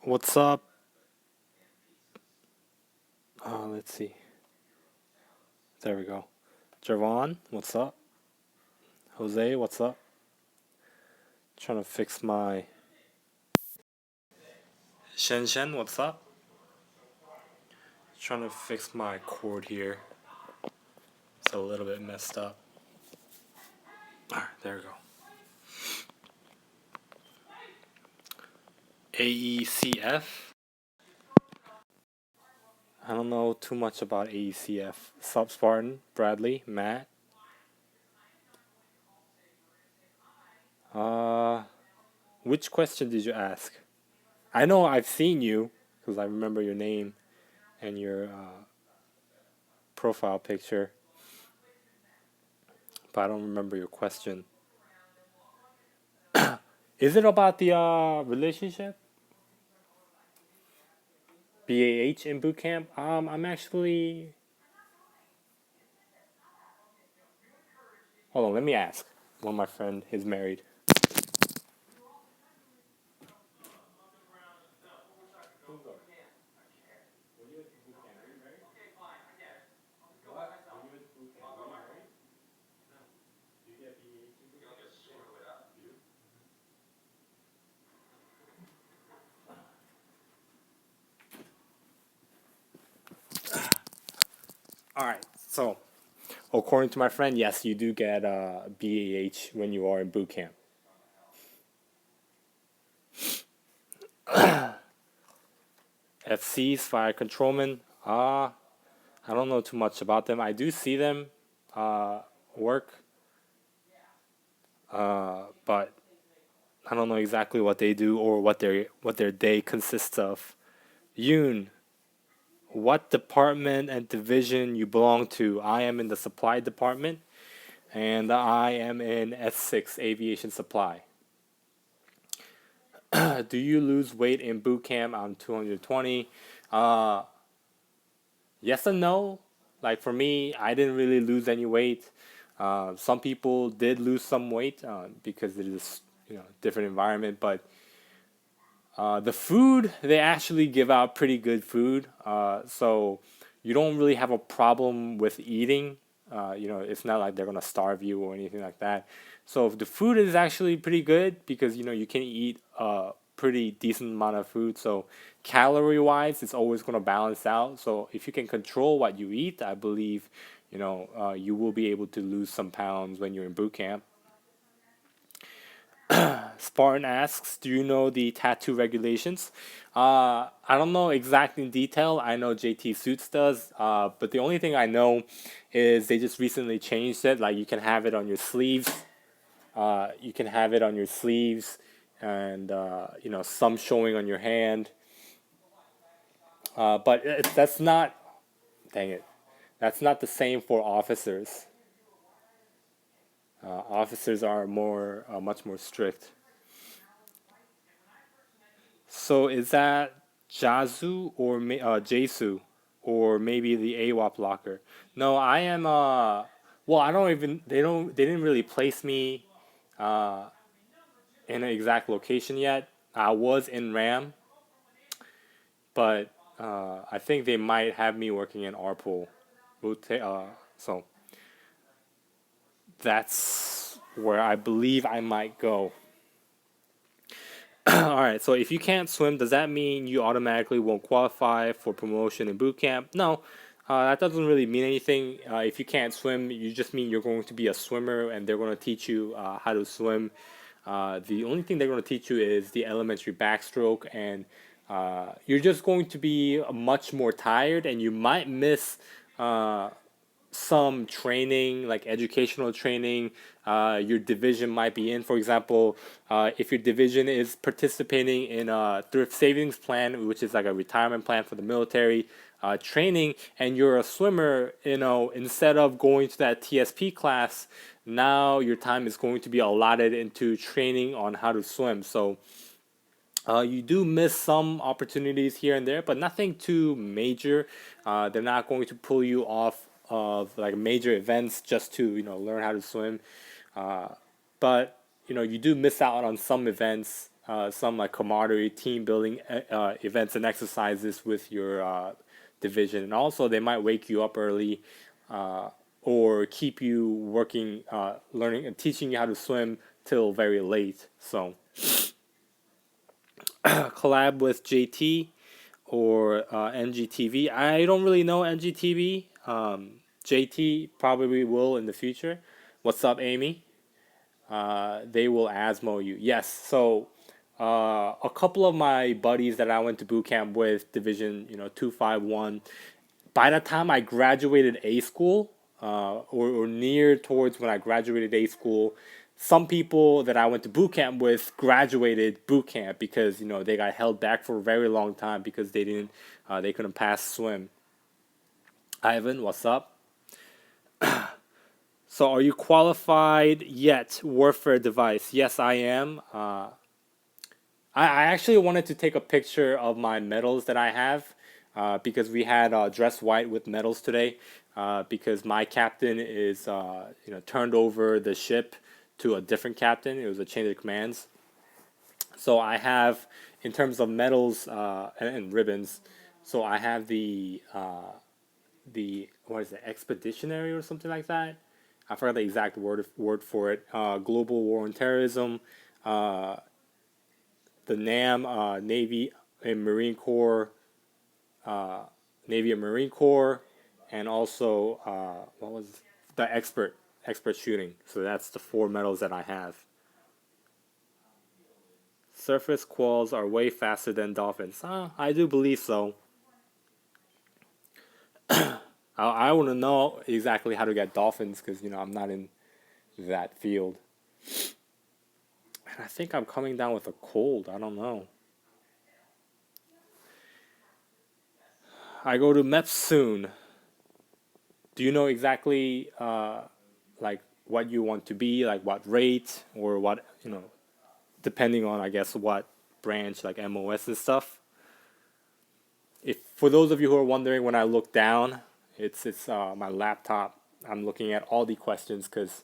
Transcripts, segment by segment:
What's up? Let's see. There we go. Javon, what's up? Jose, what's up? Trying to fix my Shen, what's up? Trying to fix my cord here. It's a little bit messed up. Alright, there we go. AECF. I don't know too much about AECF. Sub Spartan, Bradley, Matt. Uh, which question did you ask? I know I've seen you because I remember your name and your profile picture, but I don't remember your question. Is it about the relationship? BAH in boot camp? I'm actually. Hold on, let me ask. One of my friend is married. All right, so according to my friend, yes, you do get BAH when you are in boot camp. FCs, fire controlmen. I don't know too much about them. I do see them work, but I don't know exactly what they do or what their day consists of. Yoon, what department and division you belong to? I am in the supply department, and I am in S6 aviation supply. Do you lose weight in boot camp? I'm 220. Uh, yes and no. Like for me, I didn't really lose any weight. Some people did lose some weight because it is different environment, but the food, they actually give out pretty good food, so you don't really have a problem with eating. It's not like they're gonna starve you or anything like that. So if the food is actually pretty good because you can eat a pretty decent amount of food. So calorie wise, it's always gonna balance out. So if you can control what you eat, I believe you will be able to lose some pounds when you're in boot camp. Spartan asks, "Do you know the tattoo regulations?" I don't know exactly in detail. I know JT Suits does, but the only thing I know is they just recently changed it. Like you can have it on your sleeves. You can have it on your sleeves, and some showing on your hand. But that's not. Dang it, that's not the same for officers. Officers are much more strict. So is that Jazu or Jesu or maybe the AWAP locker? No, I am well, I don't even they didn't really place me uh in an exact location yet. I was in RAM, but I think they might have me working in Arpool. So that's where I believe I might go. All right, so if you can't swim, does that mean you automatically won't qualify for promotion in boot camp? No, that doesn't really mean anything. If you can't swim, you just mean you're going to be a swimmer and they're going to teach you how to swim. The only thing they're going to teach you is the elementary backstroke, and you're just going to be much more tired and you might miss uh, some training, like educational training, your division might be in. For example, if your division is participating in a thrift savings plan, which is like a retirement plan for the military, training, and you're a swimmer, instead of going to that TSP class, now your time is going to be allotted into training on how to swim. So you do miss some opportunities here and there, but nothing too major. They're not going to pull you off of like major events just to learn how to swim. Uh, but you do miss out on some events some like camaraderie, team building events and exercises with your division. And also, they might wake you up early uh, or keep you working, learning and teaching you how to swim till very late. So, collab with JT or NGTV. I don't really know NGTV. JT probably will in the future. What's up, Amy? They will ASMO you. Yes. So a couple of my buddies that I went to boot camp with, Division 251. By the time I graduated A school, or near towards when I graduated A school, some people that I went to boot camp with graduated boot camp because they got held back for a very long time because they couldn't pass swim. Ivan, what's up? So, are you qualified yet? Warfare device? Yes, I am. I actually wanted to take a picture of my medals that I have because we had dress white with medals today because my captain is turned over the ship to a different captain. It was a change of commands. So I have, in terms of medals and ribbons, so I have the what is it, expeditionary or something like that. I forgot the exact word for it. Global War on Terrorism, uh, the NAM, Navy and Marine Corps, uh, Navy and Marine Corps, and also what was the expert shooting. So that's the four medals that I have. Surface qualls are way faster than dolphins. I do believe so. I want to know exactly how to get dolphins because I'm not in that field. And I think I'm coming down with a cold. I don't know. I go to MEPS soon. Do you know exactly like what you want to be, like what rate or what depending on I guess what branch like MOS and stuff? If for those of you who are wondering, when I look down, it's my laptop. I'm looking at all the questions because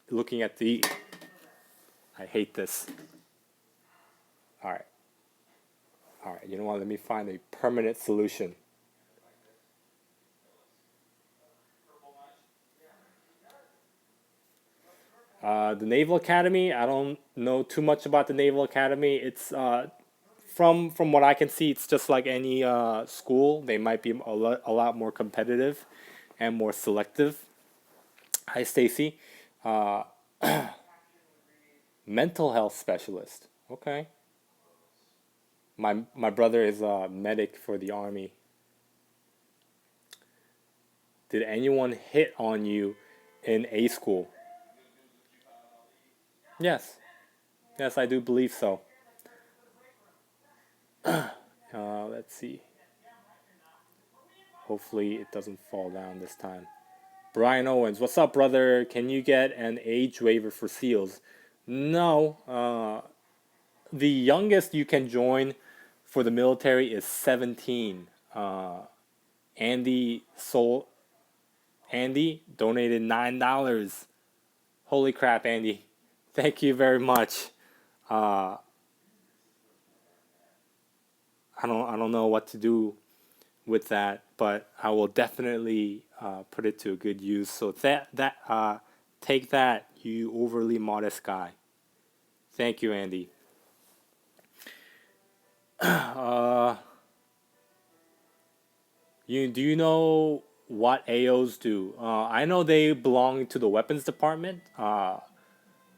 looking at the. I hate this. All right, all right. You know what? Let me find a permanent solution. The Naval Academy. I don't know too much about the Naval Academy. It's from what I can see, it's just like any school. They might be a lot more competitive and more selective. Hi, Stacy. Uh, mental health specialist. Okay. My brother is a medic for the army. Did anyone hit on you in A school? Yes. Yes, I do believe so. Let's see. Hopefully it doesn't fall down this time. Brian Owens, what's up, brother? Can you get an age waiver for SEALs? No. The youngest you can join for the military is 17. Andy Soul Andy donated $9. Holy crap, Andy! Thank you very much. Uh, I don't know what to do with that, but I will definitely put it to a good use. So take that, you overly modest guy. Thank you, Andy. Uh, do you know what AOs do? I know they belong to the weapons department.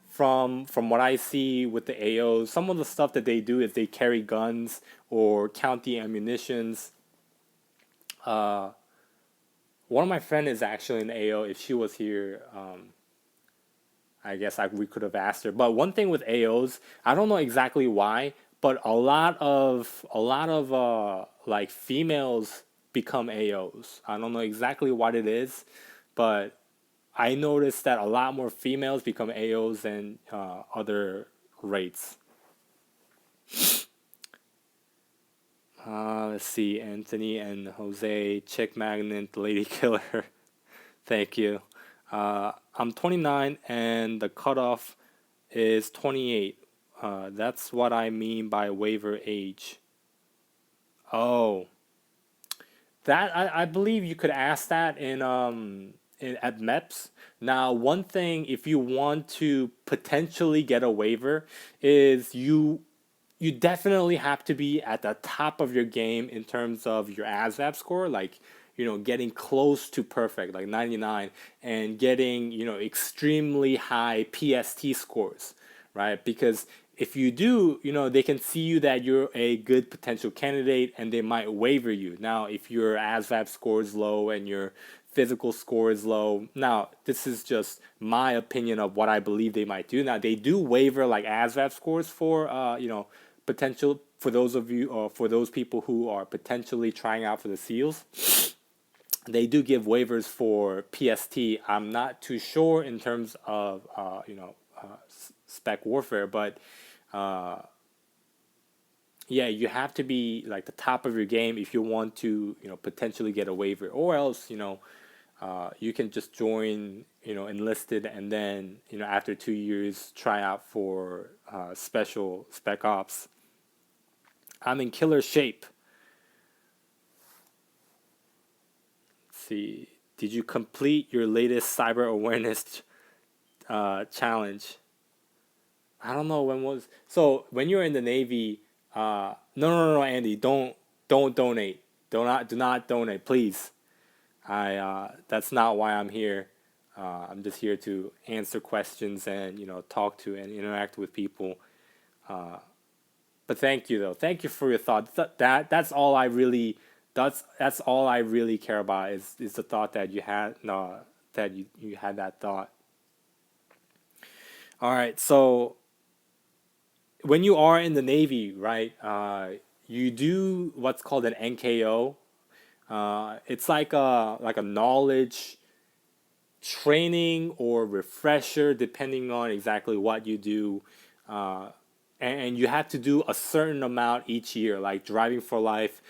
From what I see with the AOs, some of the stuff that they do is they carry guns or count the ammunitions. Uh, One of my friend is actually an AO. If she was here, I guess we could have asked her. But one thing with AOs, I don't know exactly why, but a lot of like females become AOs. I don't know exactly what it is, but I noticed that a lot more females become AOs than other rates. Let's see, Anthony and Jose, Chick Magnet, Lady Killer. Thank you. I'm 29 and the cutoff is 28. That's what I mean by waiver age. Oh, that I believe you could ask that at MEPS. Now, one thing if you want to potentially get a waiver is you definitely have to be at the top of your game in terms of your ASVAB score, like getting close to perfect, like 99, and getting extremely high PST scores, right? Because if you do, they can see you that you're a good potential candidate and they might waiver you. Now, if your ASVAB score is low and your physical score is low, now this is just my opinion of what I believe they might do. Now, they do waiver like ASVAB scores for, potential for those of you or for those people who are potentially trying out for the SEALs. They do give waivers for PST. I'm not too sure in terms of spec warfare, but uh, yeah, you have to be like the top of your game if you want to potentially get a waiver, or else you can just join enlisted and then after 2 years try out for special spec ops. I'm in killer shape. Let's see. Did you complete your latest cyber awareness challenge? I don't know when was. So when you're in the Navy, no, no, no, Andy, don't donate. Do not donate, please. I That's not why I'm here. I'm just here to answer questions and talk to and interact with people. But thank you though. Thank you for your thoughts. That's all I really that's all I really care about is the thought that you had no that you had that thought. All right. So when you are in the Navy, right? You do what's called an NKO. It's like a knowledge training or refresher, depending on exactly what you do. Uh, and you have to do a certain amount each year, like driving for life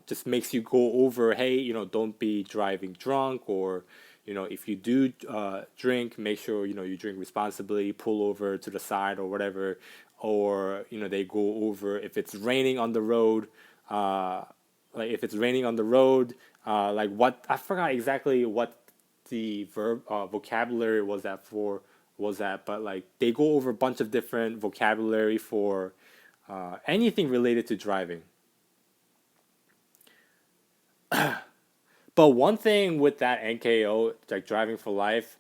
just makes you go over, hey, don't be driving drunk, or if you do drink, make sure you drink responsibly, pull over to the side or whatever. Or they go over if it's raining on the road, uh, like if it's raining on the road, like what I forgot exactly what the verb vocabulary was that, but like they go over a bunch of different vocabulary for anything related to driving. But one thing with that NKO, like driving for life,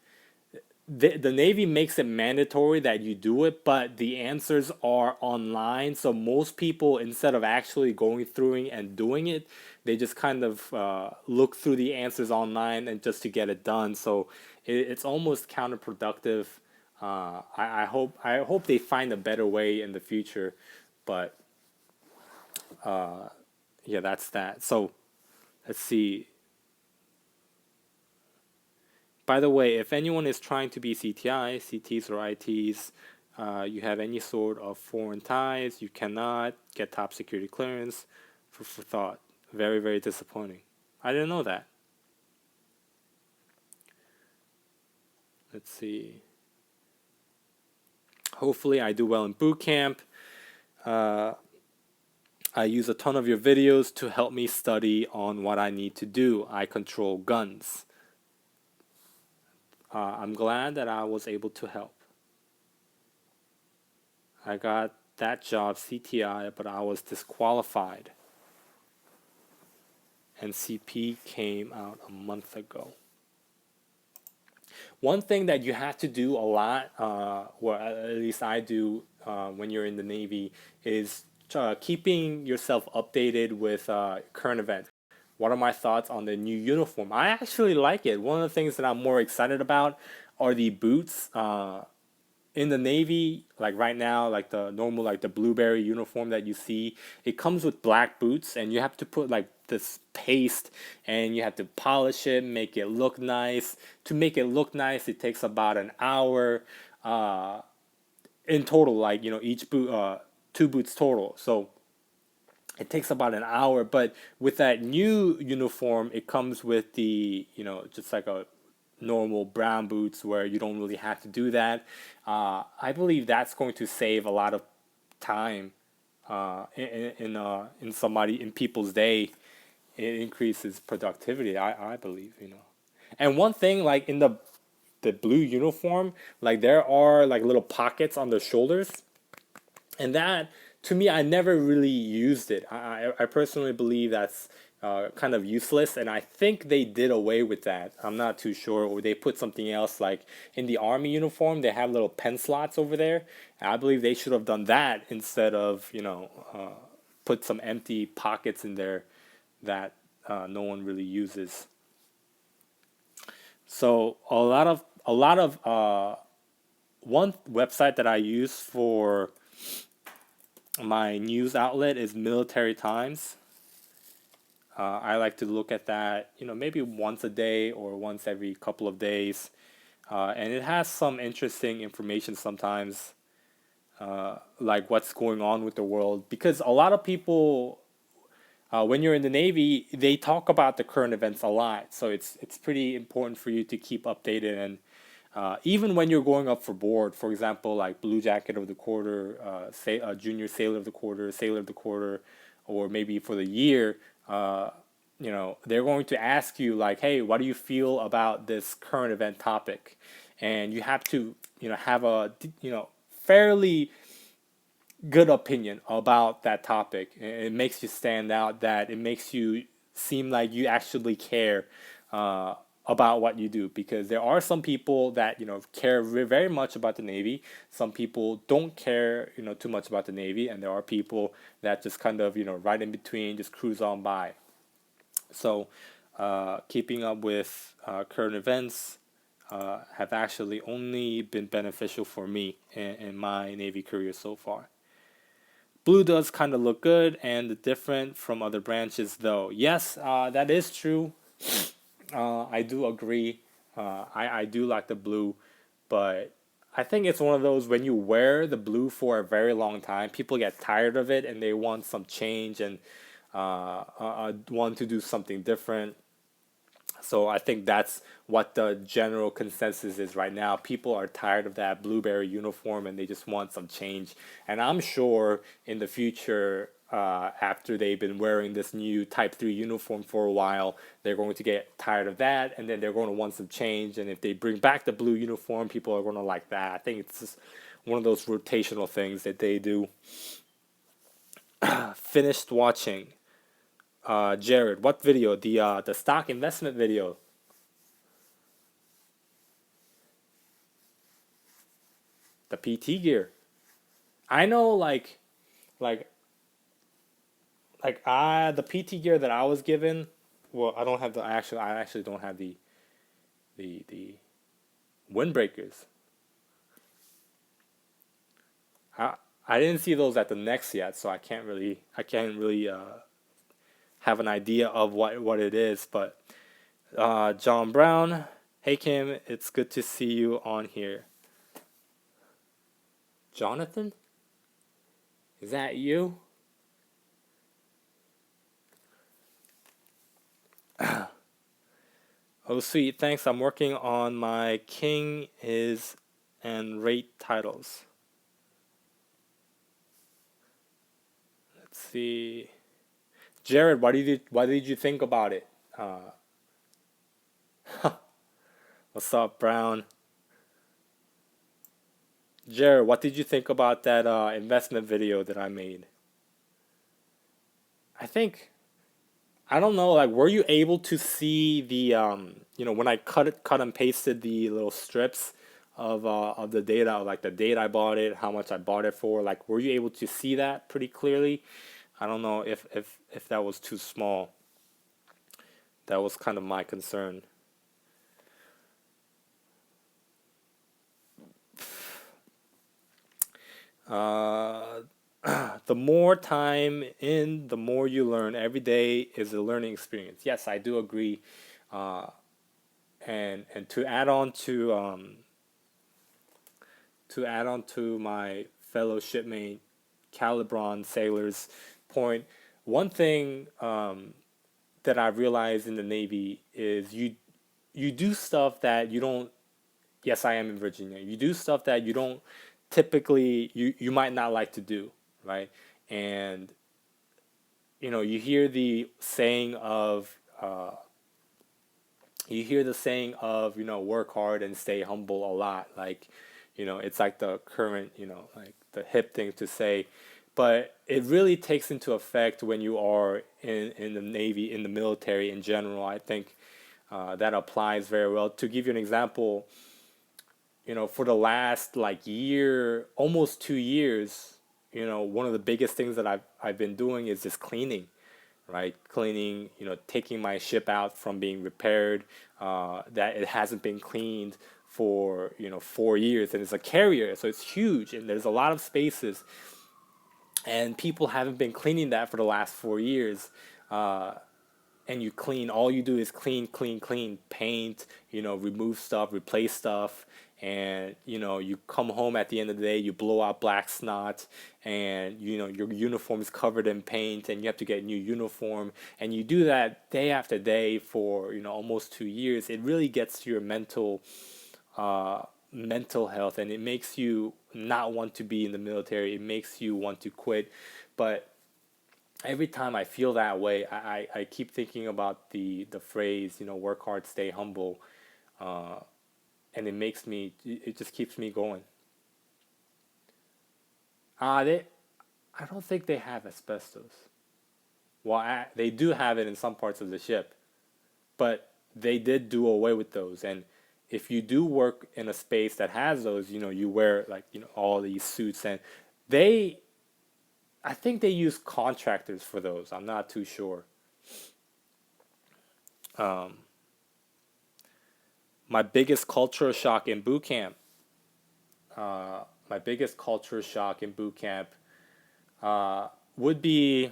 the Navy makes it mandatory that you do it, but the answers are online. So most people, instead of actually going through and doing it, they just kind of look through the answers online and just to get it done. So it's almost counterproductive. I hope they find a better way in the future, but yeah, that's that. So let's see. By the way, if anyone is trying to be CTI, CTs or ITs, you have any sort of foreign ties, you cannot get top security clearance for thought. Very, very disappointing. I didn't know that. Let's see. Hopefully I do well in boot camp. Uh, I use a ton of your videos to help me study on what I need to do. I control guns. I'm glad that I was able to help. I got that job CTI, but I was disqualified. And CP came out a month ago. One thing that you have to do a lot, or at least I do when you're in the Navy, is keeping yourself updated with current events. What are my thoughts on the new uniform? I actually like it. One of the things that I'm more excited about are the boots. In the Navy, like right now, like the normal, like the blueberry uniform that you see, it comes with black boots, and you have to put like this paste, and you have to polish it, make it look nice. To make it look nice, it takes about an hour in total. Like each boot, two boots total. So it takes about an hour. But with that new uniform, it comes with the just like a normal brown boots where you don't really have to do that. I believe that's going to save a lot of time in somebody in people's day. It increases productivity. I believe, you know. And one thing, like in the blue uniform, like there are like little pockets on the shoulders, and that to me, I never really used it. I personally believe that's kind of useless, and I think they did away with that. I'm not too sure, or they put something else, like in the army uniform they have little pen slots over there. I believe they should have done that instead of, you know, put some empty pockets in there that no one really uses. So a lot of one website that I use for my news outlet is Military Times. I like to look at that, you know, maybe once a day or once every couple of days. And it has some interesting information sometimes, like what's going on with the world. Because a lot of people, when you're in the Navy, they talk about the current events a lot. So it's pretty important for you to keep updated. And even when you're going up for board, for example, like Blue Jacket of the Quarter, Junior Sailor of the Quarter, Sailor of the Quarter, or maybe for the year, you know, they're going to ask you like, hey, what do you feel about this current event topic? And you have to, you know, have a, you know, fairly good opinion about that topic. It makes you stand out, that it makes you seem like you actually care about what you do, because there are some people that, you know, care very much about the Navy. Some people don't care, you know, too much about the Navy, and there are people that just kind of, you know, right in between, just cruise on by. So keeping up with current events have actually only been beneficial for me in my Navy career so far. Blue does kind of look good and different from other branches, though. Yes, that is true. I do agree. I do like the blue, but I think it's one of those, when you wear the blue for a very long time, people get tired of it and they want some change and want to do something different. So I think that's what the general consensus is right now. People are tired of that blueberry uniform and they just want some change. And I'm sure in the future, after they've been wearing this new Type 3 uniform for a while, they're going to get tired of that, and then they're going to want some change. And if they bring back the blue uniform, people are going to like that. I think it's just one of those rotational things that they do. Finished watching. Jared, what video? The stock investment video. The PT gear. I know, like the PT gear that I was given. Well, I don't have the actually. I actually don't have the windbreakers. I I didn't see those at the next yet, so I can't really have an idea of what it is. But John Brown, hey Kim, it's good to see you on here. Jonathan, is that you? Oh, sweet. Thanks. I'm working on my king is and rate titles. Let's see. Jared, what did you think about it? Uh, what's up, Brown? Jared, what did you think about that investment video that I made? I think I don't know. Like, were you able to see the you know, when I cut and pasted the little strips of the data, like the date I bought it, how much I bought it for? Like, were you able to see that pretty clearly? I don't know if that was too small. That was kind of my concern. Uh, the more time in, the more you learn. Every day is a learning experience. Yes, I do agree. Uh, and to add on to my fellow shipmate Calibron sailors' point, one thing that I realized in the Navy is you do stuff that you don't. Yes, I am in Virginia. You do stuff that you don't typically you might not like to do, right? And you hear the saying of work hard and stay humble a lot. Like, it's like the current, like the hip thing to say, but it really takes into effect when you are in the Navy, in the military in general. I think that applies very well. To give you an example, for the last like year, almost 2 years, one of the biggest things that I've been doing is just cleaning, right? Cleaning, taking my ship out from being repaired, that it hasn't been cleaned for 4 years, and it's a carrier, so it's huge, and there's a lot of spaces, and people haven't been cleaning that for the last 4 years. And you clean, all you do is clean, clean, clean, paint, remove stuff, replace stuff, and you come home at the end of the day, you blow out black snot, and your uniform is covered in paint, and you have to get a new uniform, and you do that day after day for almost 2 years. It really gets to your uh, mental health, and it makes you not want to be in the military. It makes you want to quit, but every time I feel that way, I keep thinking about the phrase, work hard, stay humble, uh, and it just keeps me going. They, I don't think they have asbestos. Well, they do have it in some parts of the ship, but they did do away with those. And if you do work in a space that has those, you wear like, all these suits, and they, I think they use contractors for those. I'm not too sure. Um, my biggest cultural shock in boot camp, my biggest culture shock in boot camp would be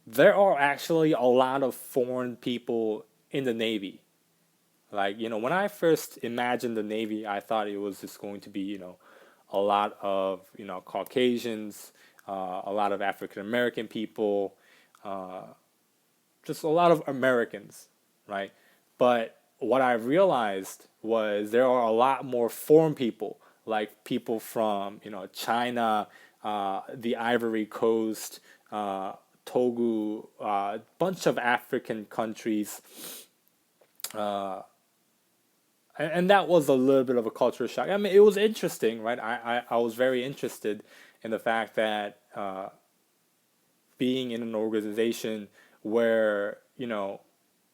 there are actually a lot of foreign people in the Navy. Like, when I first imagined the Navy, I thought it was just going to be, a lot of, Caucasians, a lot of African American people, uh, just a lot of Americans, right? But what I realized was there are a lot more foreign people, like people from, China, the Ivory Coast, Togo, a bunch of African countries, uh, and that was a little bit of a culture shock. I mean, it was interesting, right? I was very interested in the fact that being in an organization where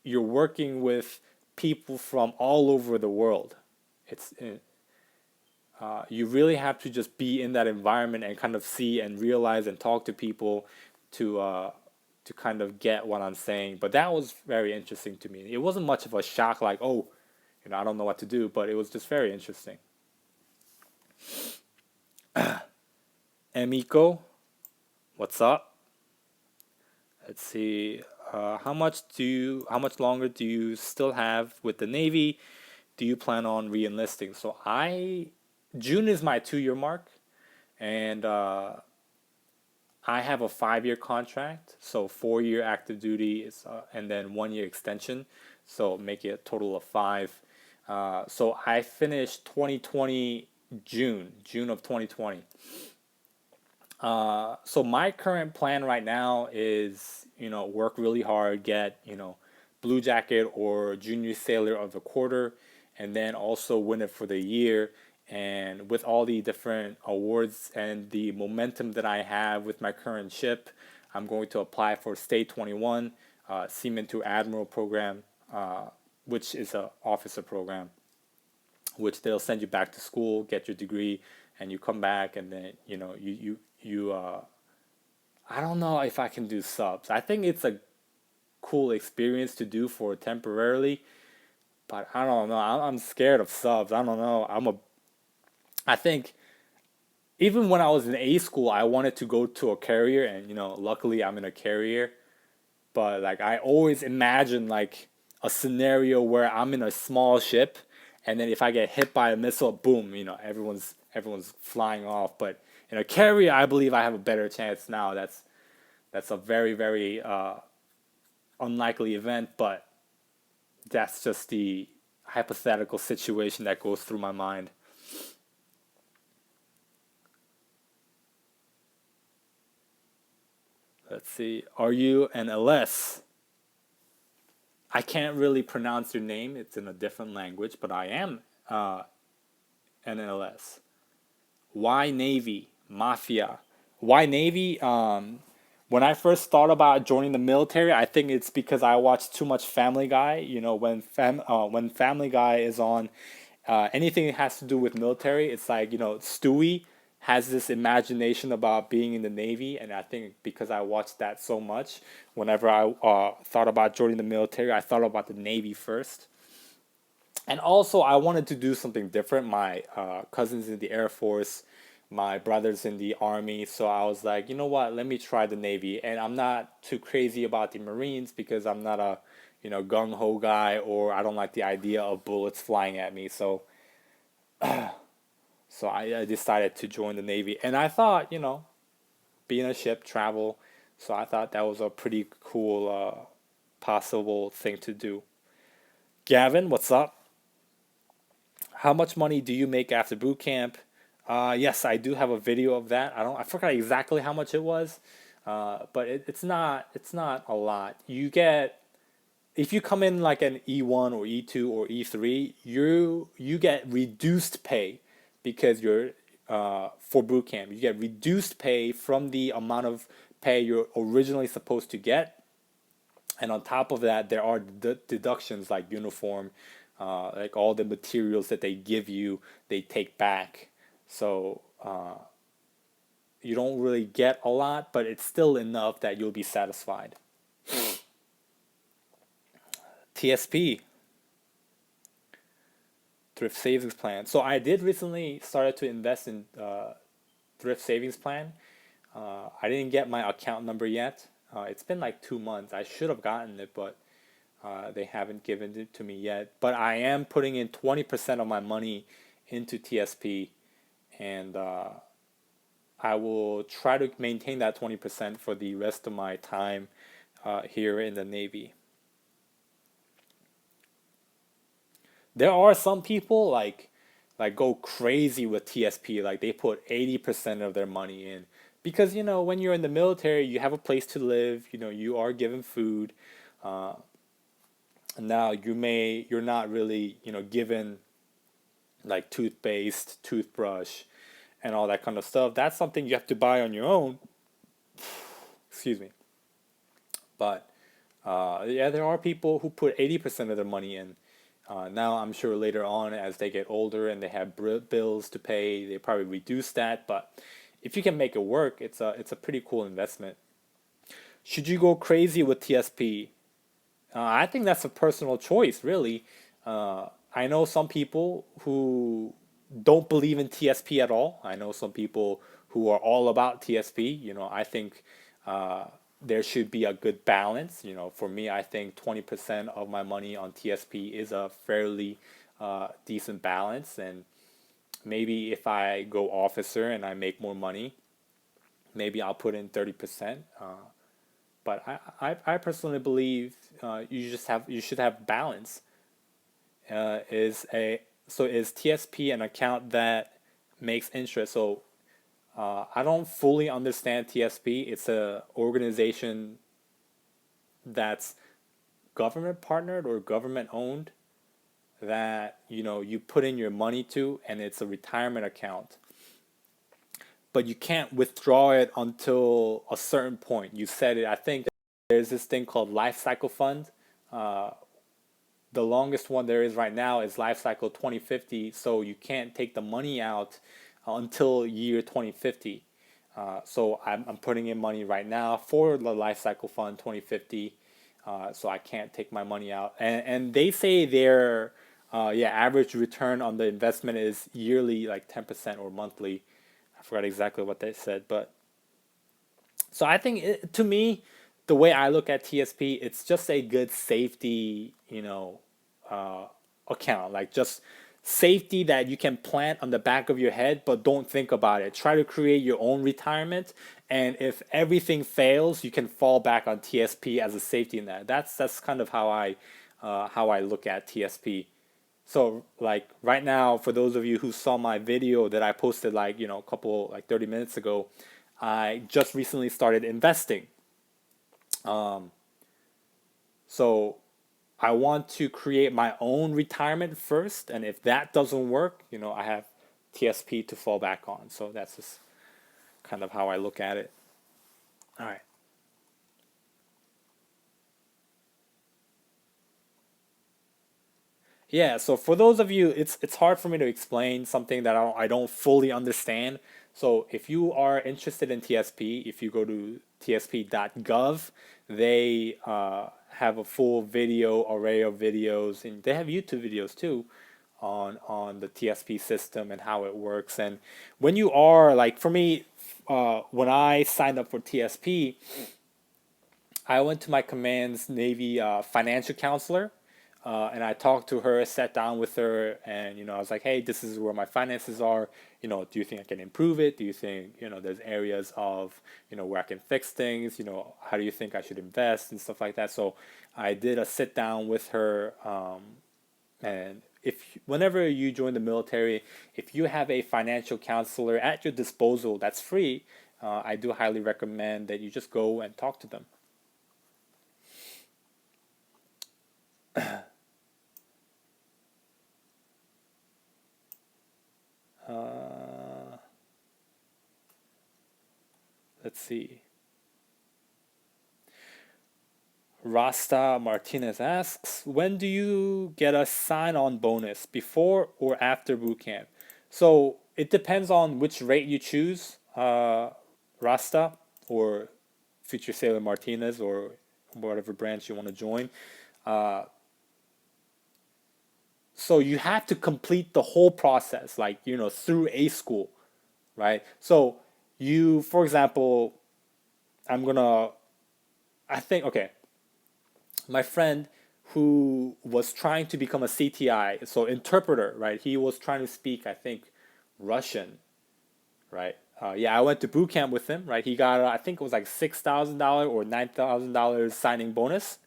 you're working with people from all over the world. It's you really have to just be in that environment and kind of see and realize and talk to people to uh, to kind of get what I'm saying. But that was very interesting to me. It wasn't much of a shock, like, oh, I don't know what to do, but it was just very interesting. Emiko, what's up? Let's see. How much longer do you still have with the Navy? Do you plan on re-enlisting? June is my 2 year mark, and I have a 5 year contract. So 4 year active duty is, and then 1 year extension. So make it a total of five. So I finished 2020 June of 2020. So my current plan right now is, work really hard, get, Blue Jacket or Junior Sailor of the Quarter, and then also win it for the year. And with all the different awards and the momentum that I have with my current ship, I'm going to apply for State 21, Seaman to Admiral program, which is a officer program, which they'll send you back to school, get your degree, and you come back, and then I don't know if I can do subs. I think it's a cool experience to do for temporarily, but I don't know. I'm scared of subs. I don't know. I think even when I was in A school, I wanted to go to a carrier, and luckily I'm in a carrier. But like I always imagine like a scenario where I'm in a small ship, and then if I get hit by a missile, boom, everyone's flying off. But in a carrier, I believe I have a better chance now. That's a very very unlikely event, but That's just the hypothetical situation that goes through my mind. Let's see. Are you an LS? I can't really pronounce your name. It's in a different language, but I am uh, an LS. Why Navy? Mafia. Why Navy? When I first thought about joining the military, I think it's because I watched too much Family Guy. You know, when Family Guy is on, anything that has to do with military, it's like, Stewie has this imagination about being in the Navy, and I think because I watched that so much, whenever I thought about joining the military, I thought about the Navy first. And also, I wanted to do something different. My cousins in the Air Force, my brothers in the Army. So I was like, you know what? Let me try the Navy. And I'm not too crazy about the Marines because I'm not a, gung ho guy, or I don't like the idea of bullets flying at me. So I decided to join the Navy. And I thought, being a ship, travel. So I thought that was a pretty cool, possible thing to do. Gavin, what's up? How much money do you make after boot camp? Yes, I do have a video of that. I forgot exactly how much it was, but it's not a lot. You get, if you come in like an E1 or E2 or E3, you get reduced pay because you're for boot camp. You get reduced pay from the amount of pay you're originally supposed to get, and on top of that, there are deductions like uniform, like all the materials that they give you, they take back. So you don't really get a lot, but it's still enough that you'll be satisfied. TSP, thrift savings plan. So I did recently started to invest in thrift savings plan. I didn't get my account number yet. It's been like 2 months. I should have gotten it, but they haven't given it to me yet. But I am putting in 20% of my money into TSP, and I will try to maintain that 20% for the rest of my time here in the Navy. There are some people like go crazy with TSP, like they put 80% of their money in because when you're in the military, you have a place to live, you are given food. Uh, Now you're not really, given like toothpaste, toothbrush, and all that kind of stuff. That's something you have to buy on your own. Excuse me. But yeah, there are people who put 80% of their money in. Now I'm sure later on, as they get older and they have bills to pay, they probably reduce that. But if you can make it work, it's a pretty cool investment. Should you go crazy with TSP? I think that's a personal choice, really. I know some people who don't believe in TSP at all. I know some people who are all about TSP. I think uh, there should be a good balance. For me, I think 20% of my money on TSP is a fairly decent balance. And maybe if I go officer and I make more money, maybe I'll put in 30%. But I personally believe you should have balance. Is a So is TSP an account that makes interest? So I don't fully understand TSP. It's a organization that's government partnered or government owned that you put in your money to, and it's a retirement account. But you can't withdraw it until a certain point. You said it. I think there's this thing called life cycle fund. Uh, the longest one there is right now is life cycle 2050. So you can't take the money out until year 2050. So I'm putting in money right now for the life cycle fund 2050. So I can't take my money out. And they say their yeah, average return on the investment is yearly like 10% or monthly. I forgot exactly what they said, but so I think to me, the way I look at TSP, it's just a good safety, uh, account. Like just safety that you can plant on the back of your head, but don't think about it. Try to create your own retirement, and if everything fails, you can fall back on TSP as a safety net. That's kind of how I how I look at TSP. So like right now, for those of you who saw my video that I posted like, a couple like 30 minutes ago, I just recently started investing. Um, so I want to create my own retirement first, and if that doesn't work, I have TSP to fall back on. So that's just kind of how I look at it. All right. Yeah, so for those of you, it's hard for me to explain something that I don't fully understand. So if you are interested in TSP, if you go to TSP.gov, they have a full video array of videos, and they have YouTube videos too on the TSP system and how it works. And when you are like, for me, when I signed up for TSP, I went to my command's Navy financial counselor, and I talked to her, sat down with her, and I was like, "Hey, this is where my finances are. Do you think I can improve it? Do you think there's areas of where I can fix things? How do you think I should invest and stuff like that?" So I did a sit down with her, and if whenever you join the military, if you have a financial counselor at your disposal that's free, I do highly recommend that you just go and talk to them. Uh, let's see. Rasta Martinez asks, when do you get a sign-on bonus, before or after bootcamp? So it depends on which rate you choose, Rasta or Future Sailor Martinez or whatever branch you want to join. Uh, so you have to complete the whole process, like, through A school, right? So for example, I'm gonna, I think, okay, my friend who was trying to become a CTI, so interpreter, right? He was trying to speak, I think, Russian, right? Yeah, I went to boot camp with him, right? He got, I think it was like $6,000 or $9,000 signing bonus.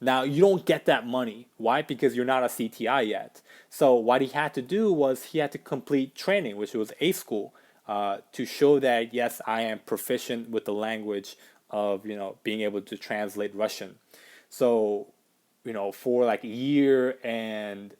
Now, you don't get that money. Why? Because you're not a CTI yet. So what he had to do was he had to complete training, which was A school, to show that, yes, I am proficient with the language of, being able to translate Russian. So, for like a year and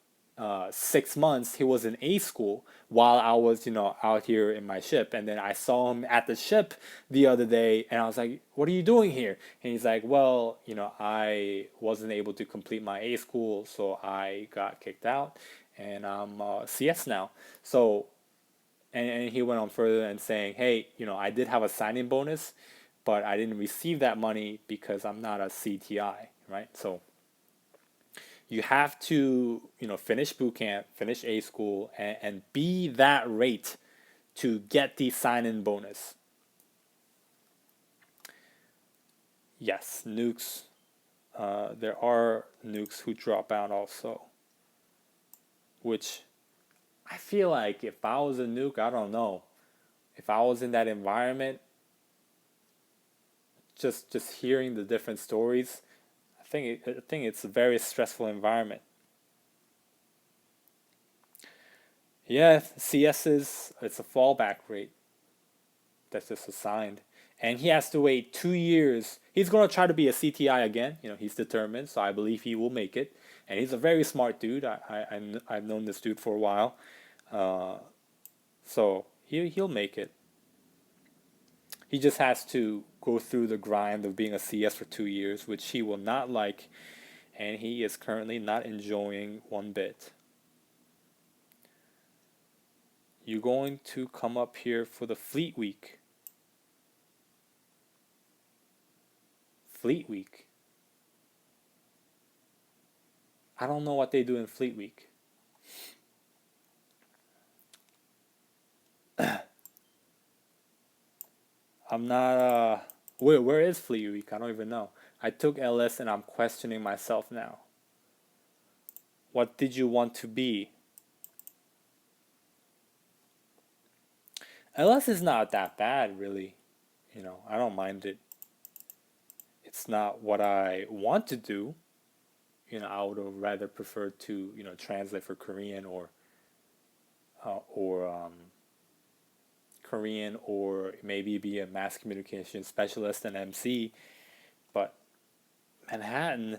6 months, he was in A school while I was, out here in my ship. And then I saw him at the ship the other day, and I was like, "What are you doing here?" And he's like, "Well, I wasn't able to complete my A school, so I got kicked out, and I'm CS now." So, and he went on further and saying, "Hey, I did have a signing bonus, but I didn't receive that money because I'm not a CTI, right?" So you have to finish boot camp, finish A school, and be that rate to get the sign-in bonus. Yes, nukes. There are nukes who drop out also, which I feel like if I was a nuke, I don't know, if I was in that environment, just hearing the different stories, I think it's a very stressful environment. Yeah, it's a fallback rate that's just assigned. And he has to wait 2 years. He's going to try to be a CTI again. He's determined, so I believe he will make it. And he's a very smart dude. I've known this dude for a while. Uh, so he'll make it. He just has to go through the grind of being a CS for 2 years, which he will not like. And he is currently not enjoying one bit. You're going to come up here for the Fleet Week. Fleet Week. I don't know what they do in Fleet Week. I'm not where is Fleet Week? I don't even know. I took LS and I'm questioning myself now. What did you want to be? LS is not that bad, really. I don't mind it. It's not what I want to do. I would have rather preferred to translate for Korean or Korean, or maybe be a mass communication specialist and MC. But Manhattan,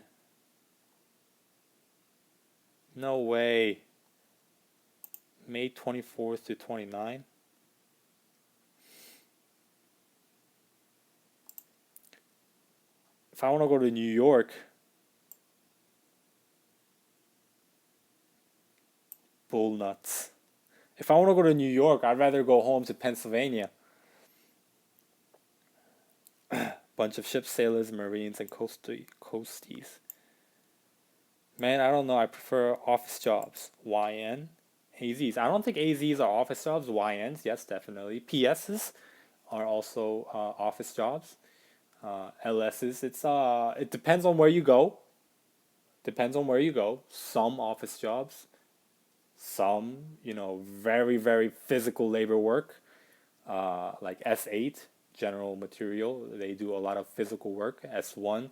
no way. May 24th to 29th. If I want to go to New York, bull nuts. If I want to go to New York, I'd rather go home to Pennsylvania. Bunch of ship sailors, marines, and coasties. Man, I don't know. I prefer office jobs. YN, AZs. I don't think AZs are office jobs. YNs, yes, definitely. PSs are also office jobs. LSs, it depends on where you go. Depends on where you go. Some office jobs, some very very physical labor work, like S8 general material. They do a lot of physical work. S1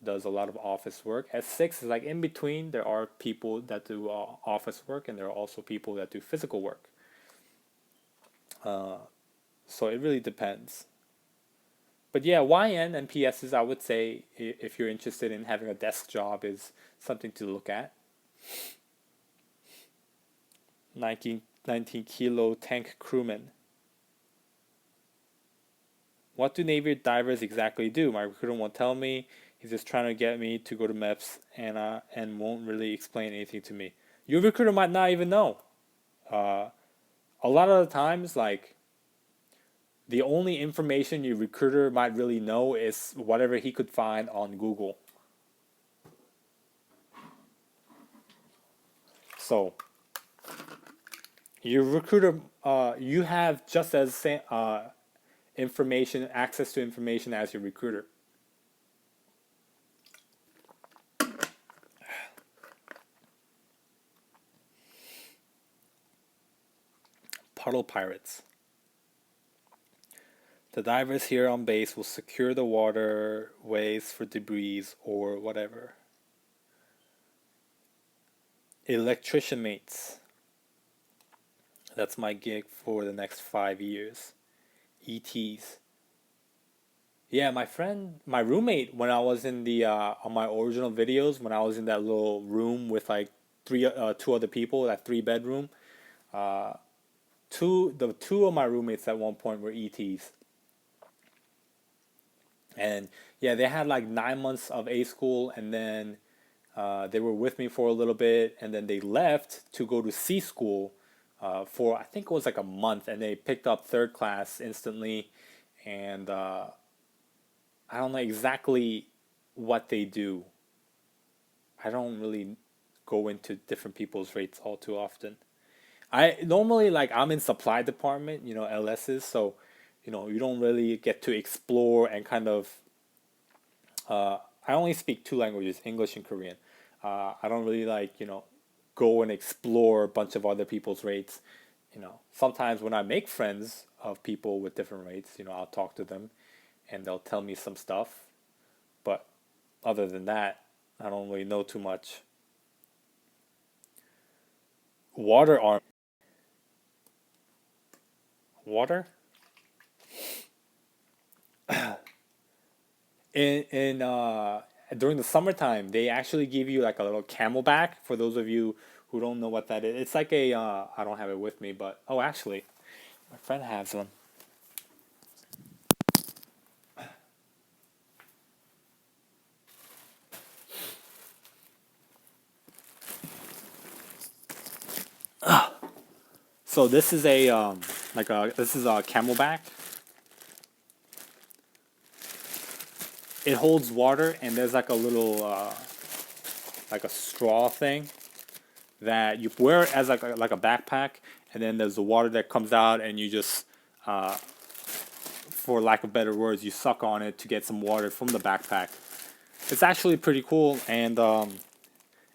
does a lot of office work. S6 is like in between. There are people that do office work, and there are also people that do physical work. So it really depends. But yeah, YN and PSs, I would say, if you're interested in having a desk job, is something to look at. 19 kilo tank crewman. What do Navy divers exactly do? My recruiter won't tell me. He's just trying to get me to go to MEPS and won't really explain anything to me. Your recruiter might not even know. A lot of the times, like, the only information your recruiter might really know is whatever he could find on Google. So, your recruiter, you have just as information, access to information as your recruiter. Puddle pirates. The divers here on base will secure the waterways for debris or whatever. Electrician mates. That's my gig for the next 5 years. ETs. Yeah, my roommate, when I was in the on my original videos, when I was in that little room with like two other people, that 3-bedroom, two of my roommates at one point were ETs. And yeah, they had like 9 months of A school, and then they were with me for a little bit, and then they left to go to C school for I think it was like a month, and they picked up third class instantly, and I don't know exactly what they do. I don't really go into different people's rates all too often. I normally, like, I'm in supply department, LSs, so you don't really get to explore and kind of I only speak two languages, English and Korean. I don't really like, go and explore a bunch of other people's rates. Sometimes when I make friends of people with different rates, I'll talk to them and they'll tell me some stuff. But other than that, I don't really know too much. Water arm. Water? In during the summertime, they actually give you like a little Camel Bag. For those of you who don't know what that is, it's like a I don't have it with me, but oh, actually, my friend has one. So this is a this is a Camel Bag. It holds water, and there's like a little like a straw thing that you wear as like a backpack, and then there's the water that comes out, and you just for lack of better words, you suck on it to get some water from the backpack. It's actually pretty cool, and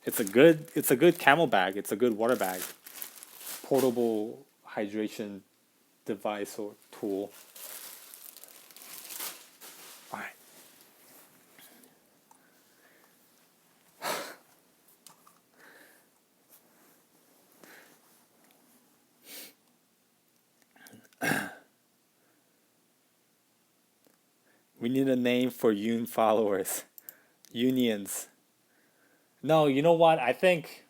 it's a good Camel Bag. It's a good water bag, portable hydration device or tool. All right. We need a name for Yoon followers. Unions. No, you know what? I think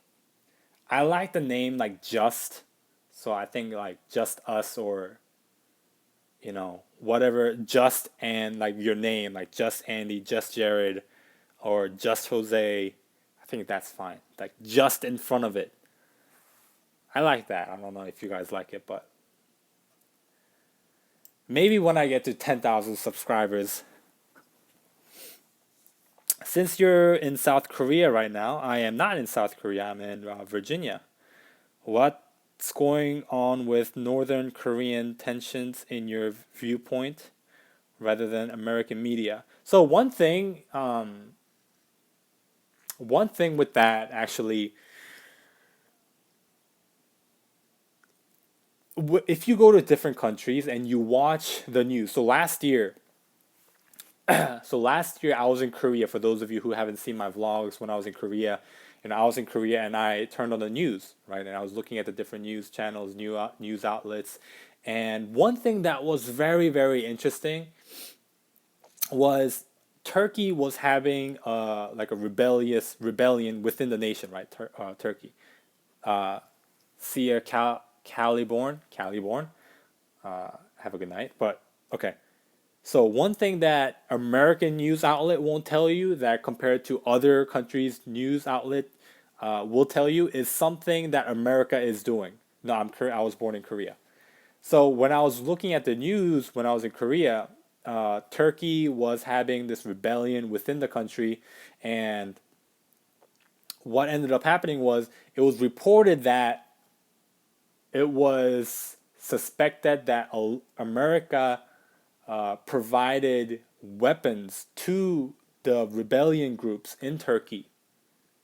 I like the name like Just. So I think like Just Us or whatever, Just and like your name, like Just Andy, Just Jared, or Just Jose. I think that's fine. Like just in front of it. I like that. I don't know if you guys like it, but maybe when I get to 10,000 subscribers. Since you're in South Korea right now, I am not in South Korea. I'm in Virginia. What's going on with Northern Korean tensions in your viewpoint rather than American media? So one thing with that actually, if you go to different countries and you watch the news. So last year I was in Korea. For those of you who haven't seen my vlogs when I was in Korea, I was in Korea and I turned on the news, right? And I was looking at the different news channels, news outlets, and one thing that was very, very interesting was Turkey was having like a rebellion within the nation, right? Turkey. See Caliborn. Have a good night. But okay. So one thing that American news outlet won't tell you that compared to other countries' news outlet will tell you is something that America is doing. No, I was born in Korea. So when I was looking at the news when I was in Korea, Turkey was having this rebellion within the country, and what ended up happening was it was reported that it was suspected that America provided weapons to the rebellion groups in Turkey,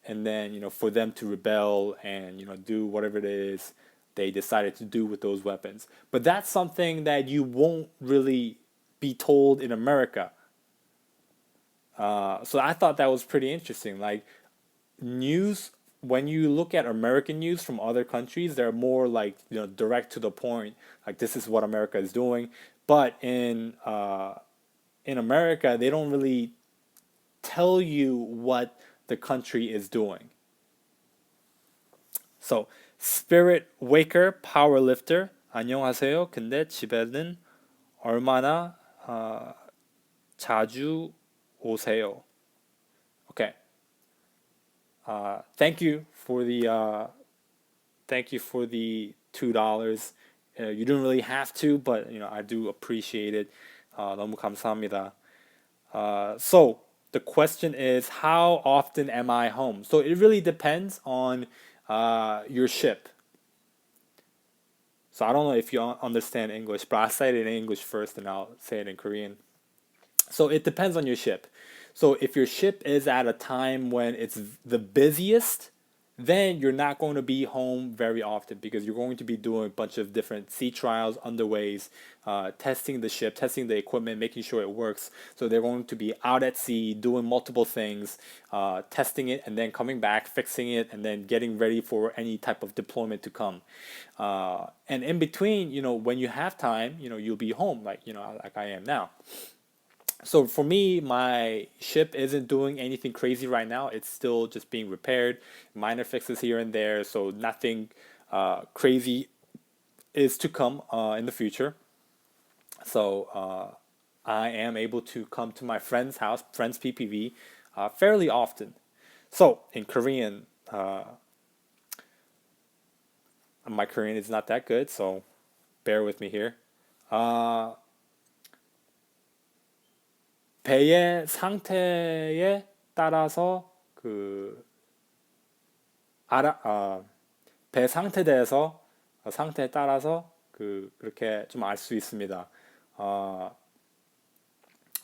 and then for them to rebel and do whatever it is they decided to do with those weapons. But that's something that you won't really be told in America. So I thought that was pretty interesting. Like news, when you look at American news from other countries, they're more like direct to the point. Like this is what America is doing. But in America, they don't really tell you what the country is doing. So Spirit Waker Powerlifter, 안녕하세요. 근데 집에는 얼마나 자주 오세요? Okay. Thank you for the $2. You didn't really have to, but I do appreciate it. 너무 감사합니다. So the question is, how often am I home? So it really depends on your ship. So I don't know if you understand English, but I'll say it in English first and I'll say it in Korean. So it depends on your ship. So if your ship is at a time when it's the busiest, then you're not going to be home very often because you're going to be doing a bunch of different sea trials, underways, testing the ship, testing the equipment, making sure it works. So they're going to be out at sea doing multiple things, testing it, and then coming back, fixing it, and then getting ready for any type of deployment to come. And in between, when you have time, you'll be home like I am now. So for me, my ship isn't doing anything crazy right now. It's still just being repaired, minor fixes here and there. So nothing crazy is to come in the future. So I am able to come to my friend's house, friend's PPV, fairly often. So in Korean, my Korean is not that good, so bear with me here. 배의 상태에 따라서 배 상태에 따라서 그렇게 좀 알 수 있습니다.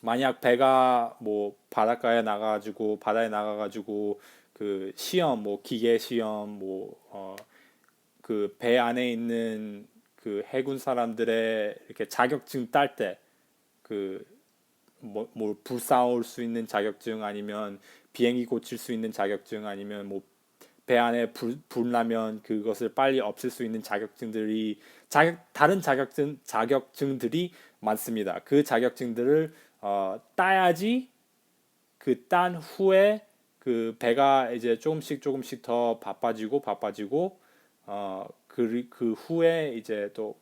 만약 배가 뭐 바다에 나가가지고 그 시험 뭐 기계 시험 그 배 안에 있는 그 해군 사람들의 이렇게 자격증 딸 때 불 쏴올 수 있는 자격증 아니면 비행기 고칠 수 있는 자격증 아니면 배 안에 불 나면 그것을 빨리 없앨 수 있는 다른 자격증들이 많습니다. 그 자격증들을 따야지 그 딴 후에 그 배가 이제 조금씩 조금씩 더 바빠지고 그 후에 이제 또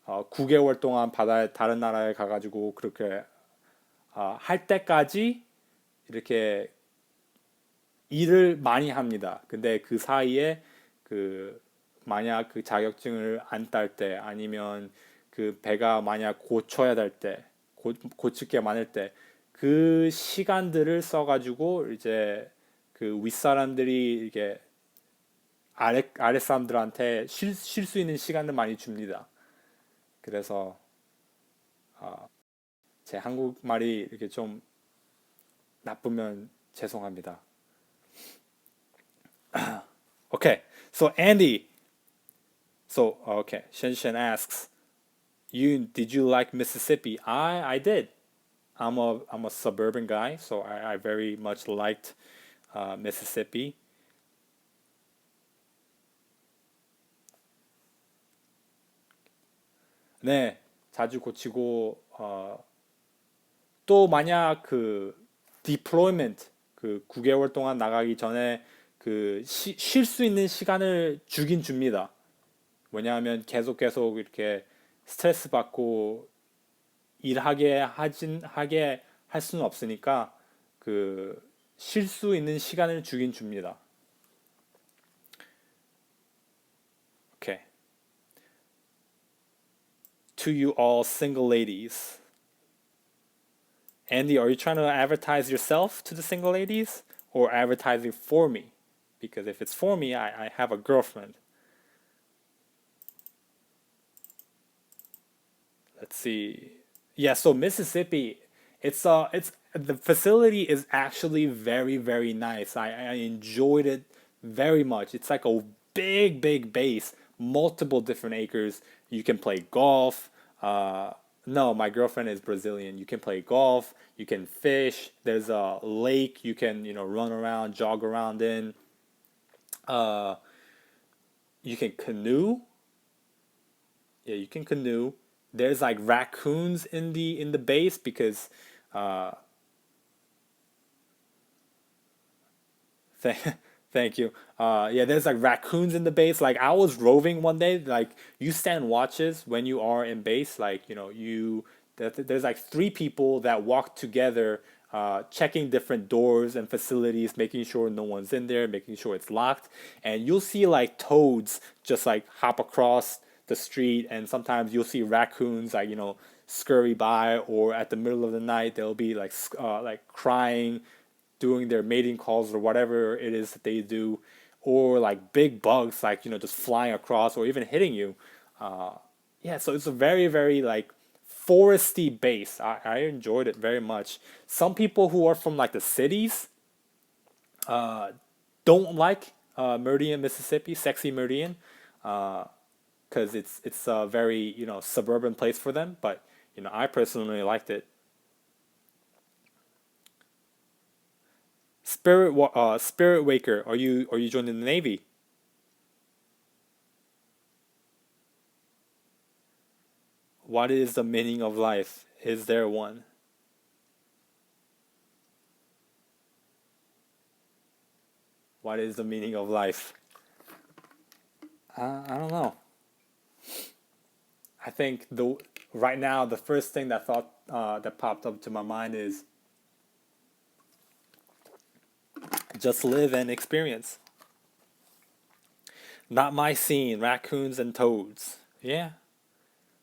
9개월 동안 바다에 다른 나라에 가가지고 그렇게 할 때까지 이렇게 일을 많이 합니다. 근데 그 사이에 그 만약 그 자격증을 안 딸 때 아니면 그 배가 만약 고쳐야 될 때, 고칠 게 많을 때 그 시간들을 써가지고 이제 그 윗사람들이 이게 아래 사람들한테 쉴 수 있는 시간을 많이 줍니다. 그래서 제 한국말이 이렇게 좀 나쁘면 죄송합니다. Okay, so Andy, so okay, Shen Shen asks, you did you like Mississippi? I did. I'm a suburban guy, so I very much liked Mississippi. 네, 자주 고치고 또 만약 그 deployment 그 9개월 동안 나가기 전에 그 쉴 수 있는 시간을 주긴 줍니다. 왜냐하면 계속 이렇게 스트레스 받고 하게 할 수는 없으니까 그 쉴 수 있는 시간을 주긴 줍니다. Okay. To you all single ladies. Andy, are you trying to advertise yourself to the single ladies or advertising for me? Because if it's for me, I have a girlfriend. Let's see. Yeah, so Mississippi, it's the facility is actually very nice. I enjoyed it very much. It's like a big base, multiple different acres. You can play golf. No, my girlfriend is Brazilian. You can play golf. You can fish. There's a lake you can run around, jog around in. Uh, you can canoe. Yeah, you can canoe. There's like raccoons in the base because uh th thank you. Yeah, there's like raccoons in the base. Like I was roving one day, like you stand watches when you are in base, like there's like three people that walk together checking different doors and facilities, making sure no one's in there, making sure it's locked. And you'll see like toads just like hop across the street, and sometimes you'll see raccoons like scurry by, or at the middle of the night they'll be like crying, doing their mating calls or whatever it is that they do, or like big bugs like just flying across or even hitting you. Uh, yeah, so it's a very like foresty base. I enjoyed it very much. Some people who are from like the cities uh, don't like Meridian, Mississippi, sexy Meridian, because it's a very suburban place for them. But I personally liked it. Spirit Waker, are you joining the Navy? What is the meaning of life? Is there one? What is the meaning of life? I don't know. I think the right now the first thing that popped up to my mind is just live and experience. Not my scene, raccoons and toads. Yeah,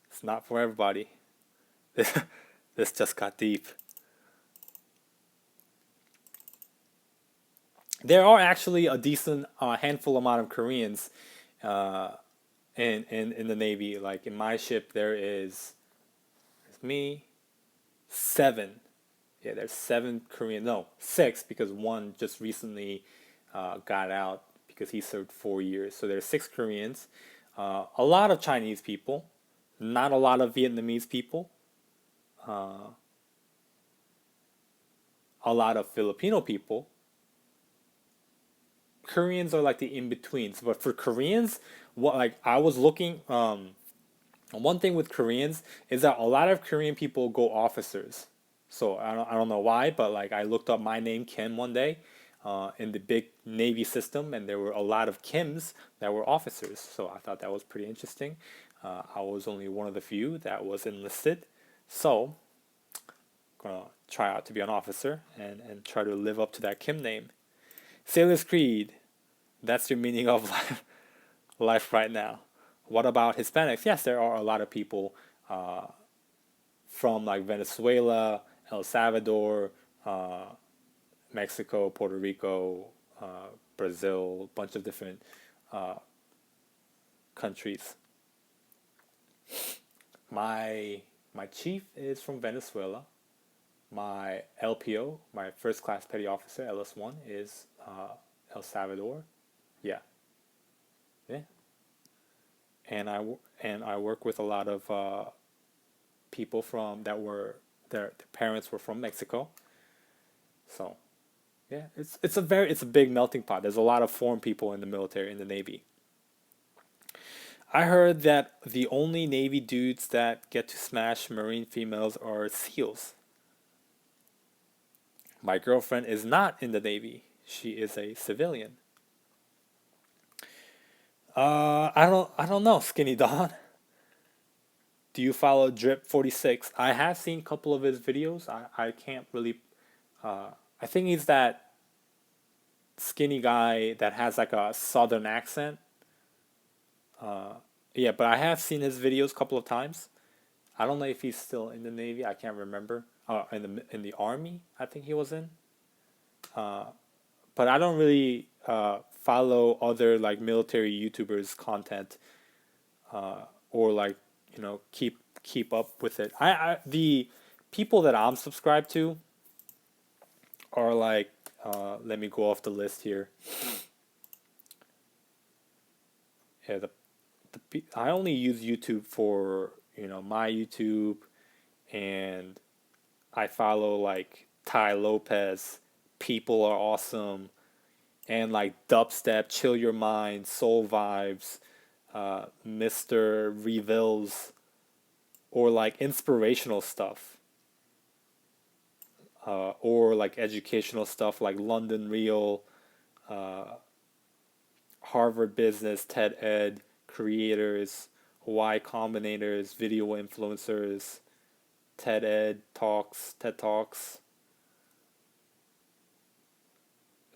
it's not for everybody. This just got deep. There are actually a decent handful amount of Koreans uh, in the Navy. Like in my ship, there's me, seven. Yeah, there's seven Korean. No, six because one just recently got out because he served 4 years. So there's six Koreans. A lot of Chinese people, not a lot of Vietnamese people. Uh, a lot of Filipino people. Koreans are like the in betweens. But for Koreans, what like I was looking. One thing with Koreans is that a lot of Korean people go officers. So I don't know why, but like I looked up my name Kim one day in the big Navy system, and there were a lot of Kims that were officers. So I thought that was pretty interesting. I was only one of the few that was enlisted, so gonna try out to be an officer and try to live up to that Kim name. Sailor's Creed. That's your meaning of life right now. What about Hispanics? Yes, there are a lot of people uh, from like Venezuela, El Salvador, uh, Mexico, Puerto Rico, Brazil, a bunch of different uh, countries. My chief is from Venezuela. My LPO, my first class petty officer, LS1, is El Salvador. Yeah, yeah. And I work with a lot of people from that were their parents were from Mexico. So yeah, it's a big melting pot. There's a lot of foreign people in the military, in the Navy. I heard that the only Navy dudes that get to smash Marine females are SEALs. My girlfriend is not in the Navy. She is a civilian. I don't know, Skinny Don. Do you follow Drip46? I have seen a couple of his videos. I can't really. Uh, I think he's that skinny guy that has like a southern accent. Yeah, but I have seen his videos a couple of times. I don't know if he's still in the Navy. I can't remember. In the Army, I think he was in. But I don't really follow other like military YouTubers' content or like keep up with it. The people that I'm subscribed to are like let me go off the list here. Yeah, I only use YouTube for my YouTube, and I follow like Ty Lopez. People are awesome, and like dubstep, chill your mind, soul vibes, Mr. Reveals, or like inspirational stuff, or like educational stuff like London Real, Harvard Business, TED Ed, creators, Y Combinators, video influencers, TED Talks.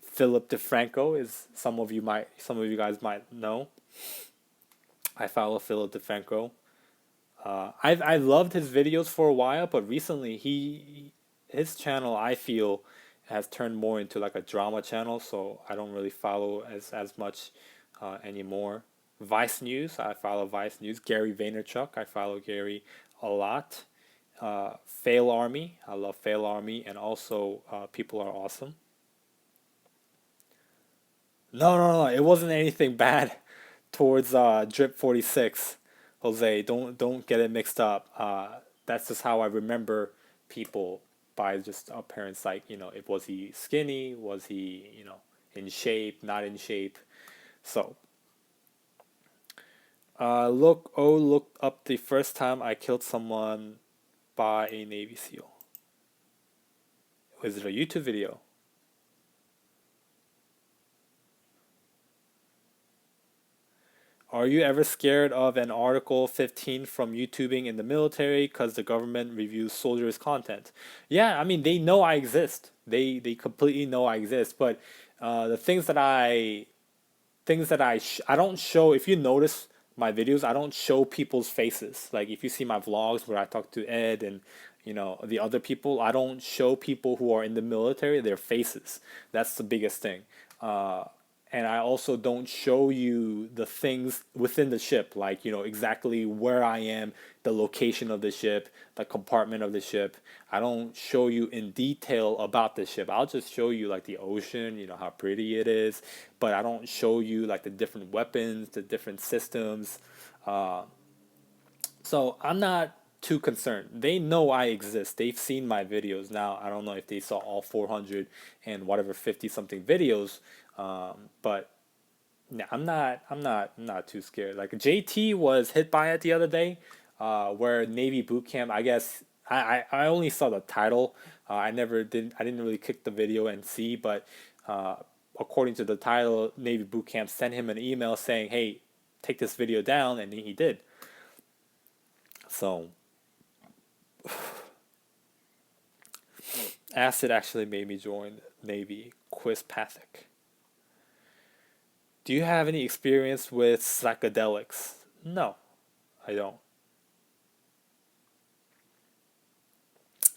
Philip DeFranco is some of you guys might know. I follow Philip DeFranco. I loved his videos for a while, but recently his channel I feel has turned more into like a drama channel, so I don't really follow as much anymore. Vice News, I follow Vice News. Gary Vaynerchuk, I follow Gary a lot. Fail Army, I love Fail Army, and also People Are Awesome. No, it wasn't anything bad towards Drip 46. Jose, don't get it mixed up. That's just how I remember people by just appearance. Like it was he skinny? Was he in shape? Not in shape? So look up the first time I killed someone by a Navy SEAL. Was it a YouTube video? Are you ever scared of an Article 15 from YouTubing in the military because the government reviews soldiers' content? Yeah, I mean they know I exist. They completely know I exist. But the things that I don't show. If you notice my videos, I don't show people's faces. Like if you see my vlogs where I talk to Ed and the other people, I don't show people who are in the military their faces. That's the biggest thing. Uh, and I also don't show you the things within the ship, like exactly where I am, the location of the ship, the compartment of the ship. I don't show you in detail about the ship. I'll just show you like the ocean, how pretty it is, but I don't show you like the different weapons, the different systems. Uh, so I'm not too concerned. They know I exist. They've seen my videos. Now I don't know if they saw all 400 and whatever 50 something videos, but yeah, I'm not too scared. Like JT was hit by it the other day, where Navy boot camp. I guess I only saw the title. I didn't really click the video and see, but uh, according to the title, Navy Bootcamp sent him an email saying, "Hey, take this video down," and he did. So acid actually made me join Navy. Quizpathic. Do you have any experience with psychedelics? No, I don't.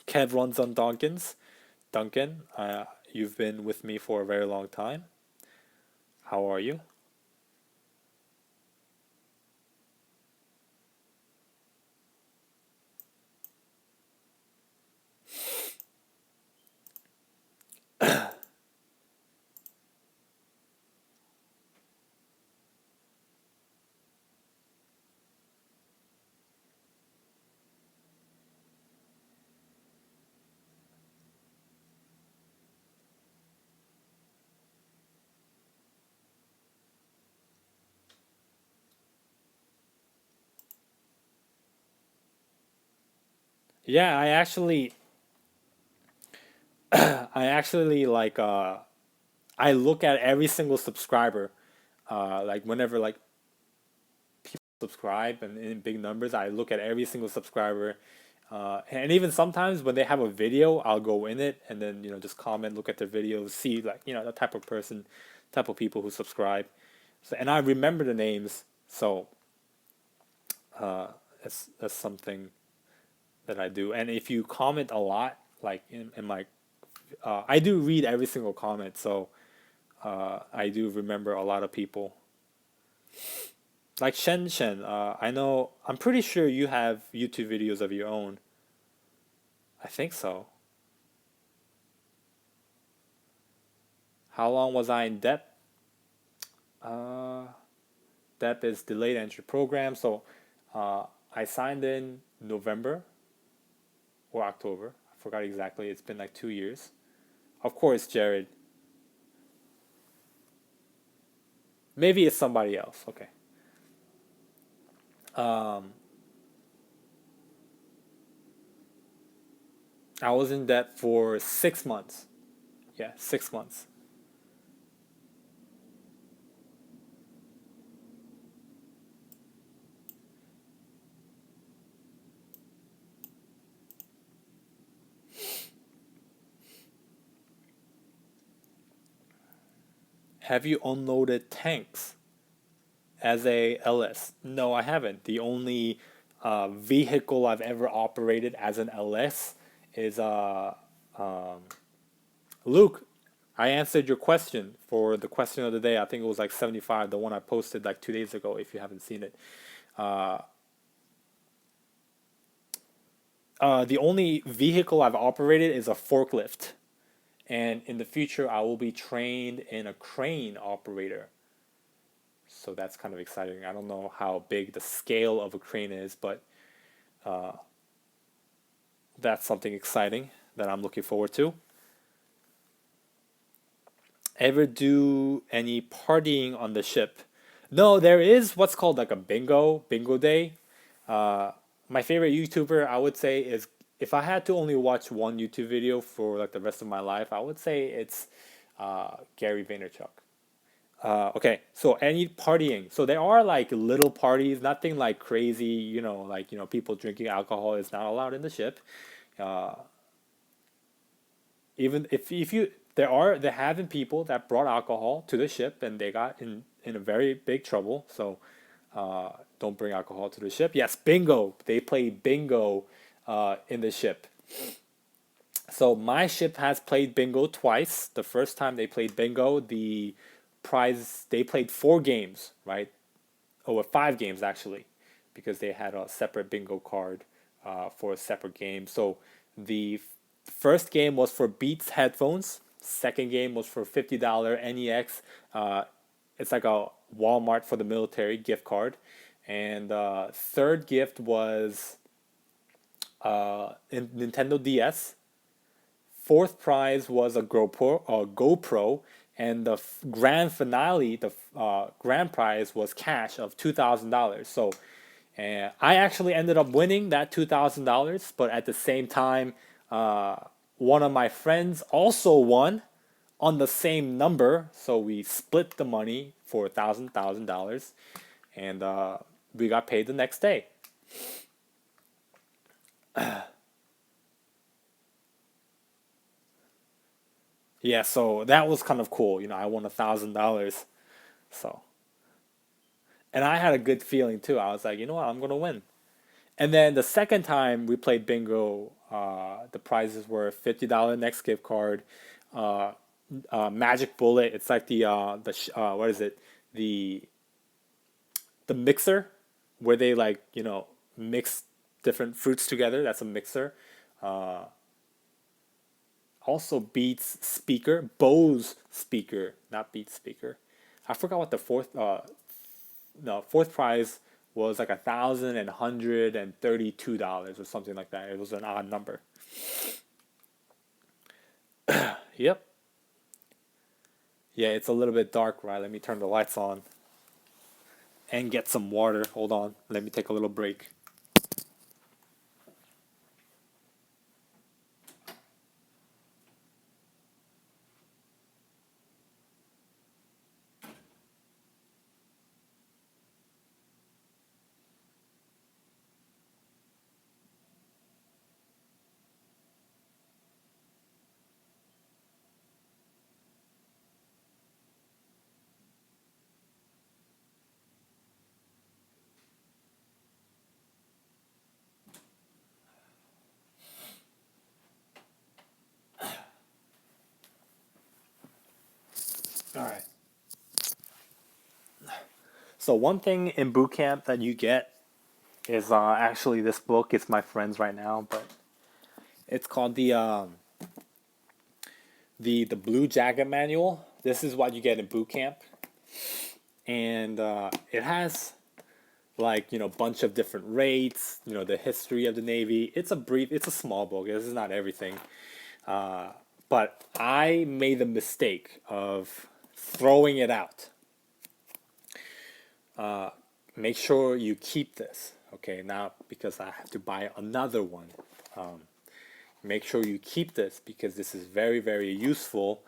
Kev runs on Duncan's. Duncan, you've been with me for a very long time. How are you? Yeah, I actually like I look at every single subscriber. Like whenever like subscribe and in big numbers, I look at every single subscriber. And even sometimes when they have a video, I'll go in it and then just comment, look at their videos, see like the type of person, type of people who subscribe. So and I remember the names, so uh, that's something that I do. And if you comment a lot, like in my, I do read every single comment, so I do remember a lot of people. Like Shen Shen, I know, I'm pretty sure you have YouTube videos of your own. I think so. How long was I in debt? Uh, debt is delayed entry program. So I signed in November or October. I forgot exactly. It's been like 2 years. Of course, Jared. Maybe it's somebody else. Okay. Um, I was in debt for 6 months. Yeah, 6 months. Have you unloaded tanks as a LS? No, I haven't. The only vehicle I've ever operated as an LS is um, Luke. I answered your question for the question of the day. I think it was like 75, the one I posted like 2 days ago. If you haven't seen it, uh, the only vehicle I've operated is a forklift, and in the future I will be trained in a crane operator. So that's kind of exciting. I don't know how big the scale of a crane is, but that's something exciting that I'm looking forward to. Ever do any partying on the ship? No, there is what's called like a bingo day. Uh, my favorite YouTuber, I would say, is if I had to only watch one YouTube video for like the rest of my life, I would say it's Gary Vaynerchuk. Okay, so any partying. So there are like little parties, nothing like crazy, like people drinking alcohol is not allowed in the ship. Uh, even if you there have been people that brought alcohol to the ship and they got in a very big trouble. So don't bring alcohol to the ship. Yes, bingo. They play bingo in the ship. So my ship has played bingo twice. The first time they played bingo, the prize they played 4 games, right? Oh, 5 games actually, because they had a separate bingo card for a separate game. So the first game was for Beats headphones. Second game was for $50 NEX. It's like a Walmart for the military gift card. And third gift was in Nintendo DS. Fourth prize was a GoPro, and the grand finale, the grand prize was cash of $2,000. So And I actually ended up winning that $2,000, but at the same time, uh, one of my friends also won on the same number, so we split the money for $1,000, and we got paid the next day. Yeah, so that was kind of cool. I won $1,000, so and I had a good feeling too. I was like, you know what, I'm gonna win. And then the second time we played bingo, the prizes were $50 next gift card, uh, magic bullet. It's like what is it? The the mixer where they like mix different fruits together. That's a mixer. Uh, Also Beats speaker, Bose speaker, not Beats speaker. I forgot what the fourth no fourth prize was, like $1,132 or something like that. It was an odd number. Yep. Yeah, it's a little bit dark, right? Let me turn the lights on and get some water. Hold on. Let me take a little break. All right. So one thing in boot camp that you get is actually this book. It's my friend's right now, but it's called the Blue Jacket Manual. This is what you get in boot camp, and it has like bunch of different rates. The history of the Navy. It's a small book. This is not everything, but I made the mistake of throwing it out. Make sure you keep this, okay? Now because I have to buy another one. Um, Make sure you keep this because this is very, very useful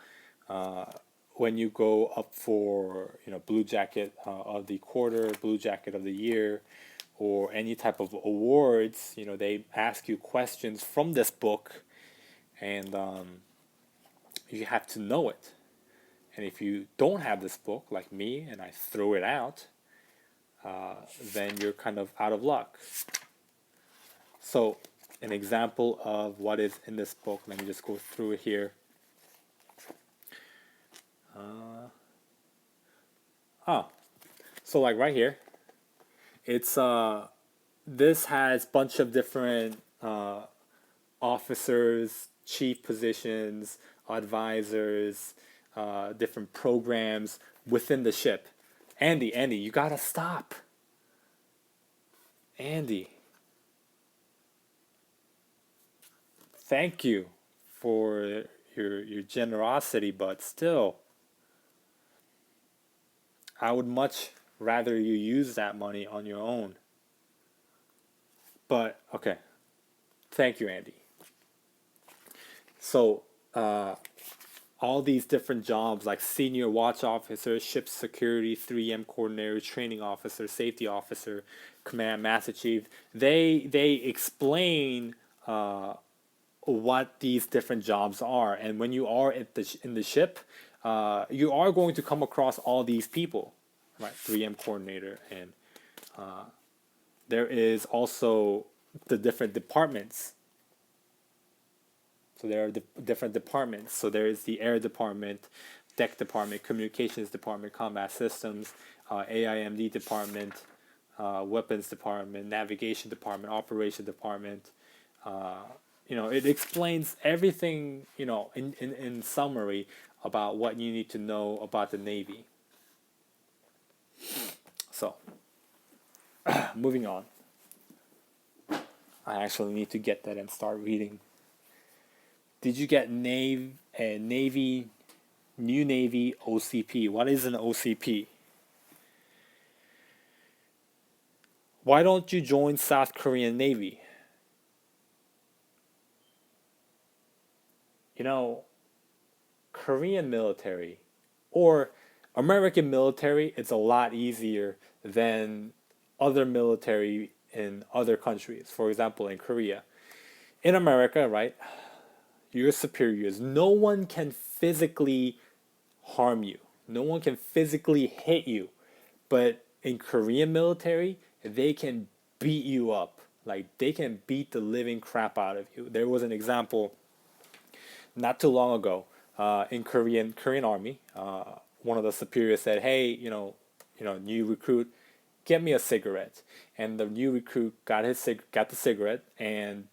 when you go up for blue jacket of the quarter, blue jacket of the year, or any type of awards. They ask you questions from this book, and you have to know it. And if you don't have this book, like me, and I throw it out, then you're kind of out of luck. So, an example of what is in this book. Let me just go through it here. Oh, so like right here, it's this has bunch of different officers, chief positions, advisors, different programs within the ship. Andy, you gotta stop. Andy, thank you for your generosity, but still, I would much rather you use that money on your own. But okay, thank you, Andy. So, all these different jobs like senior watch officer, ship security, 3M coordinator, training officer, safety officer, command master chief, they explain what these different jobs are. And when you are in the ship, you are going to come across all these people, right? 3M coordinator, and there is also the different departments. So there are different departments. So there is the air department, deck department, communications department, combat systems, AIMD department, weapons department, navigation department, operation department. Uh, it explains everything, in summary about what you need to know about the Navy. So, moving on. I actually need to get that and start reading. Did you get Navy, New Navy OCP? What is an OCP? Why don't you join South Korean Navy? You know, Korean military or American military, it's a lot easier than other military in other countries. For example, in Korea. In America, right, your superiors, no one can physically harm you. No one can physically hit you. But in Korean military, they can beat you up. Like they can beat the living crap out of you. There was an example not too long ago in Korean Army. One of the superiors said, "Hey, new recruit, get me a cigarette." And the new recruit got the cigarette, and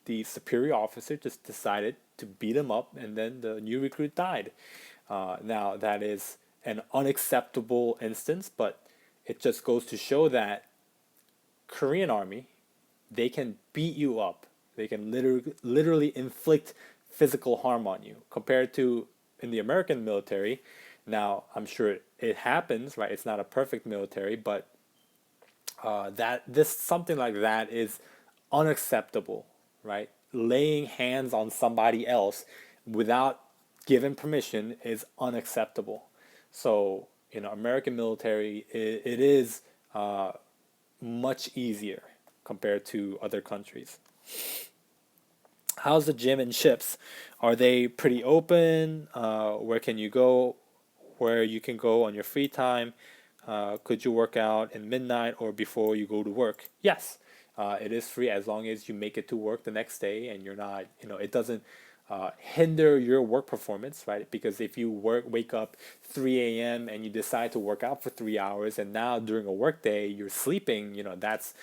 the superior officer just decided to beat him up, and then the new recruit died. Now that is an unacceptable instance, but it just goes to show that Korean Army, they can beat you up. They can literally inflict physical harm on you compared to in the American military. Now, I'm sure it happens, right? It's not a perfect military, but that this something like that is unacceptable, right? Laying hands on somebody else without given permission is unacceptable. So, American military, it is much easier compared to other countries. How's the gym and ships? Are they pretty open? Where can you go? Where you can go on your free time? Could you work out in midnight or before you go to work? Yes, it is free as long as you make it to work the next day and you're not, it doesn't hinder your work performance, right? Because if you wake up 3 a.m. and you decide to work out for 3 hours, and now during a work day you're sleeping, that's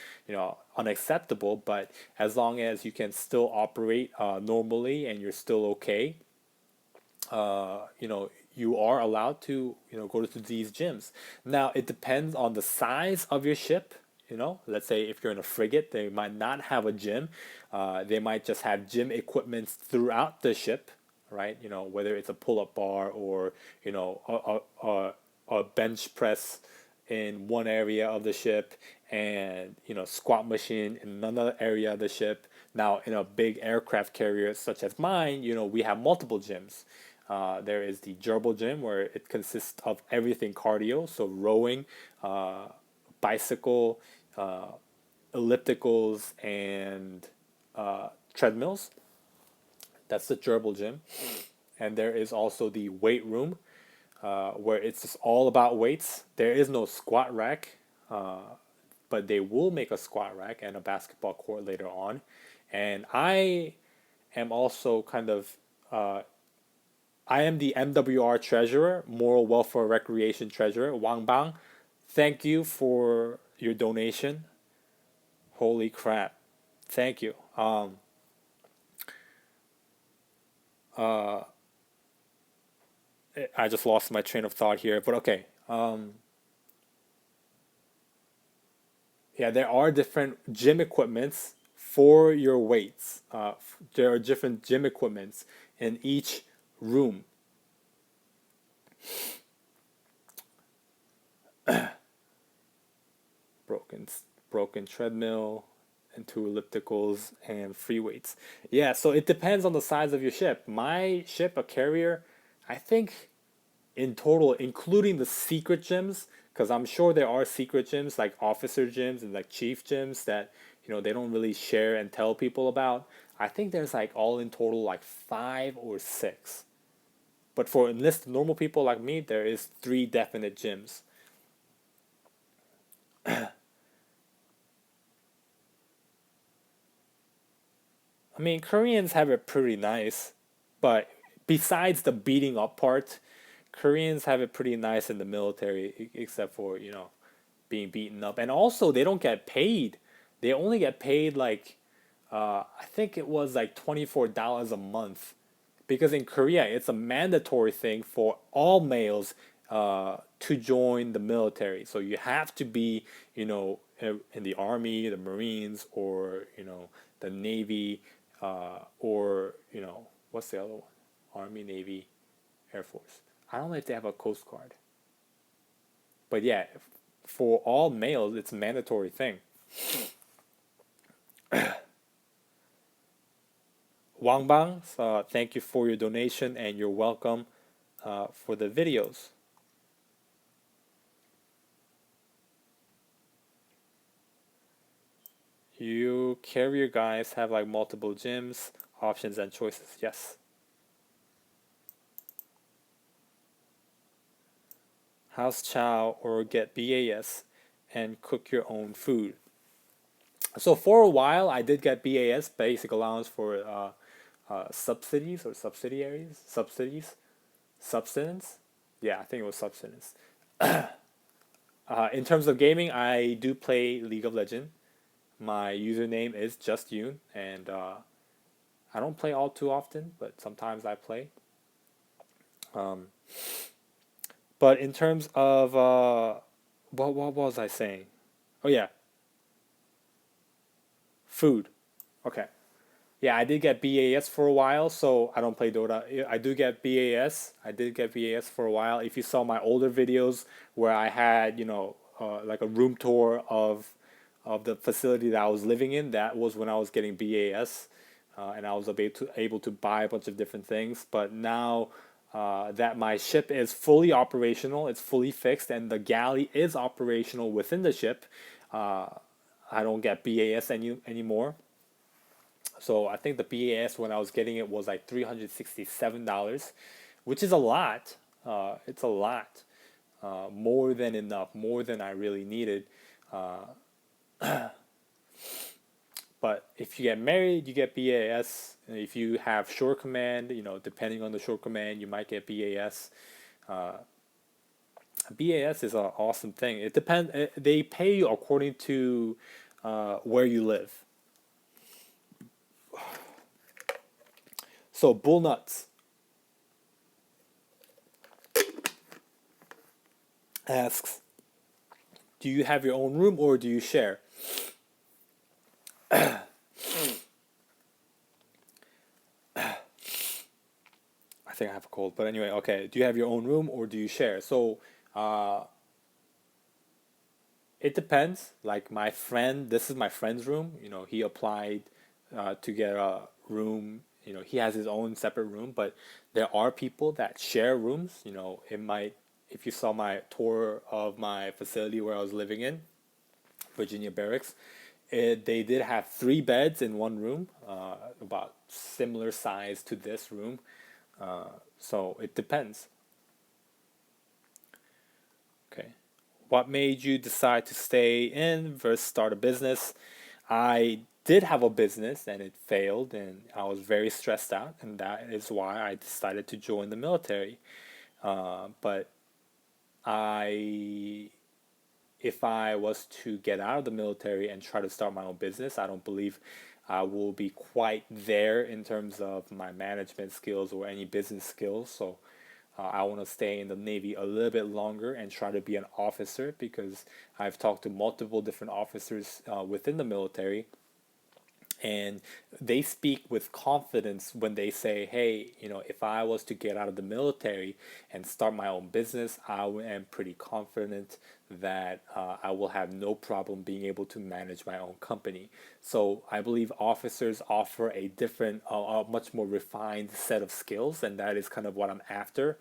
unacceptable. But as long as you can still operate normally and you're still okay, you are allowed to go to these gyms. Now it depends on the size of your ship. Let's say if you're in a frigate, they might not have a gym. They might just have gym equipment throughout the ship, right? Whether it's a pull-up bar or a bench press in one area of the ship, and squat machine in another area of the ship. Now in a big aircraft carrier such as mine, we have multiple gyms. There is the gerbil gym where it consists of everything cardio, so rowing, bicycle, ellipticals, and treadmills. That's the gerbil gym. And there is also the weight room, where it's just all about weights. There is no squat rack, but they will make a squat rack and a basketball court later on. And I am also I am the MWR treasurer, Moral Welfare Recreation Treasurer, Wang Bang. Thank you for your donation. Holy crap. Thank you. Uh, I just lost my train of thought here, but okay. Yeah, there are different gym equipments for your weights. There are different gym equipments in each room. broken broken treadmill and two ellipticals and free weights. Yeah, so it depends on the size of your ship. My ship, a carrier, I think in total, including the secret gyms, because I'm sure there are secret gyms like officer gyms and like chief gyms that they don't really share and tell people about. I think there's like all in total like 5 or 6. But for enlisted normal people like me, there is 3 definite gyms. I mean, Koreans have it pretty nice, but besides the beating up part, Koreans have it pretty nice in the military, except for, being beaten up. And also, they don't get paid. They only get paid like, I think it was like $24 a month. Because in Korea, it's a mandatory thing for all males to join the military. So you have to be, in the army, the Marines, or, the Navy, or, what's the other one? Army, Navy, Air Force. I don't know if they have a Coast Guard. But yeah, for all males, it's a mandatory thing. Wangbang, thank you for your donation and you're welcome for the videos. You carrier guys have like multiple gyms, options, and choices. Yes. House chow or get BAS and cook your own food. So for a while, I did get BAS, basic allowance for subsidies or subsidies, subsistence. Yeah, I think it was subsistence. In terms of gaming, I do play League of Legends. My username is just Yoon, and I don't play all too often, but sometimes I play. Um, but in terms of what was I saying? Oh yeah, food. Okay. Yeah, I did get BAS for a while, so I don't play Dota. I do get BAS. I did get BAS for a while. If you saw my older videos where I had, like a room tour of the facility that I was living in, that was when I was getting BAS, and I was able to buy a bunch of different things. But now that my ship is fully operational, it's fully fixed, and the galley is operational within the ship, uh, I don't get BAS anymore. So I think the BAS when I was getting it was like $367, which is a lot. It's a lot, more than enough, more than I really needed. Uh, but if you get married, you get BAS. If you have short command, depending on the short command, you might get BAS. Uh, BAS is an awesome thing. It depends. They pay you according to where you live. So bull nuts asks, do you have your own room or do you share? I think I have a cold, but anyway, okay. Do you have your own room or do you share? So, uh, it depends. Like my friend, this is my friend's room. He applied to get a room. He has his own separate room, but there are people that share rooms. If you saw my tour of my facility where I was living in, Virginia Barracks, they did have three beds in one room, about similar size to this room. So it depends. Okay. What made you decide to stay in versus start a business? I did have a business and it failed, and I was very stressed out, and that is why I decided to join the military. But I, if I was to get out of the military and try to start my own business, I don't believe I will be quite there in terms of my management skills or any business skills. So I want to stay in the Navy a little bit longer and try to be an officer because I've talked to multiple different officers within the military, and they speak with confidence when they say, hey, if I was to get out of the military and start my own business, I am pretty confident that I will have no problem being able to manage my own company. So I believe officers offer a different, a much more refined set of skills, and that is kind of what I'm after.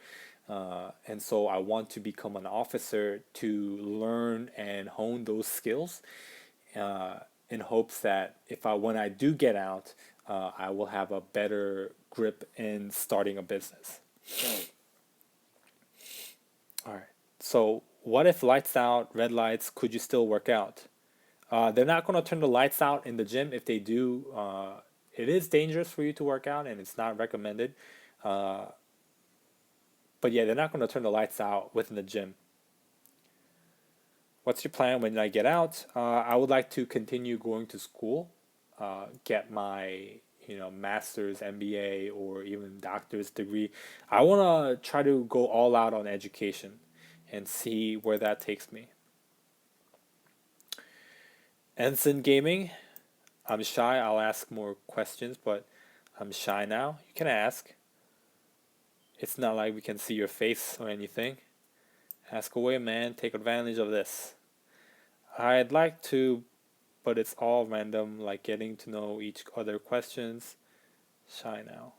And so I want to become an officer to learn and hone those skills, uh, in hopes that when I do get out, I will have a better grip in starting a business. All right. So what if lights out, red lights? Could you still work out? They're not going to turn the lights out in the gym. If they do, it is dangerous for you to work out, and it's not recommended. Uh, but yeah, they're not going to turn the lights out within the gym. What's your plan when I get out? I would like to continue going to school, get my master's, MBA, or even doctor's degree. I want to try to go all out on education and see where that takes me. Ensign Gaming. I'm shy. I'll ask more questions, but I'm shy now. You can ask. It's not like we can see your face or anything. Ask away, man. Take advantage of this. I'd like to, but it's all random, like getting to know each other questions. Shy now.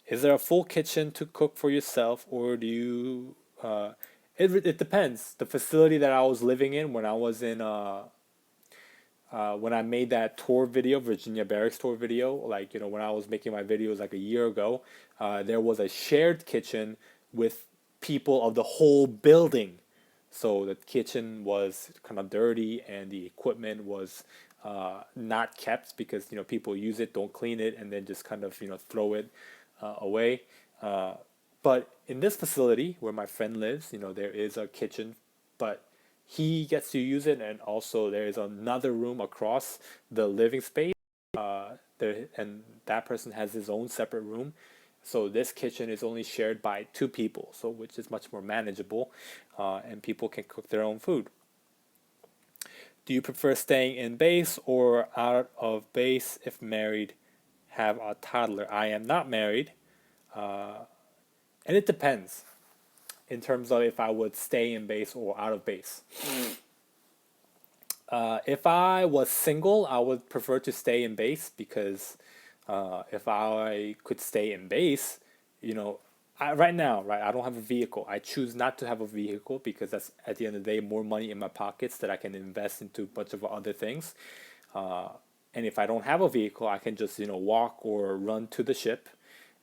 Is there a full kitchen to cook for yourself, or do you? It depends. The facility that I was living in when I was in when I made that tour video, Virginia Barracks tour video, like when I was making my videos like a year ago, there was a shared kitchen with people of the whole building. So the kitchen was kind of dirty and the equipment was not kept because people use it, don't clean it, and then just kind of throw it away. Uh, but in this facility where my friend lives, there is a kitchen, but he gets to use it, and also there is another room across the living space. And that person has his own separate room. So this kitchen is only shared by two people, so which is much more manageable, and people can cook their own food. Do you prefer staying in base or out of base if married, have a toddler? I am not married, and it depends in terms of if I would stay in base or out of base. If I was single, I would prefer to stay in base because if I could stay in base, you know, right now, right, I don't have a vehicle. I choose not to have a vehicle because that's at the end of the day more money in my pockets that I can invest into a bunch of other things. Uh, and if I don't have a vehicle, I can just walk or run to the ship.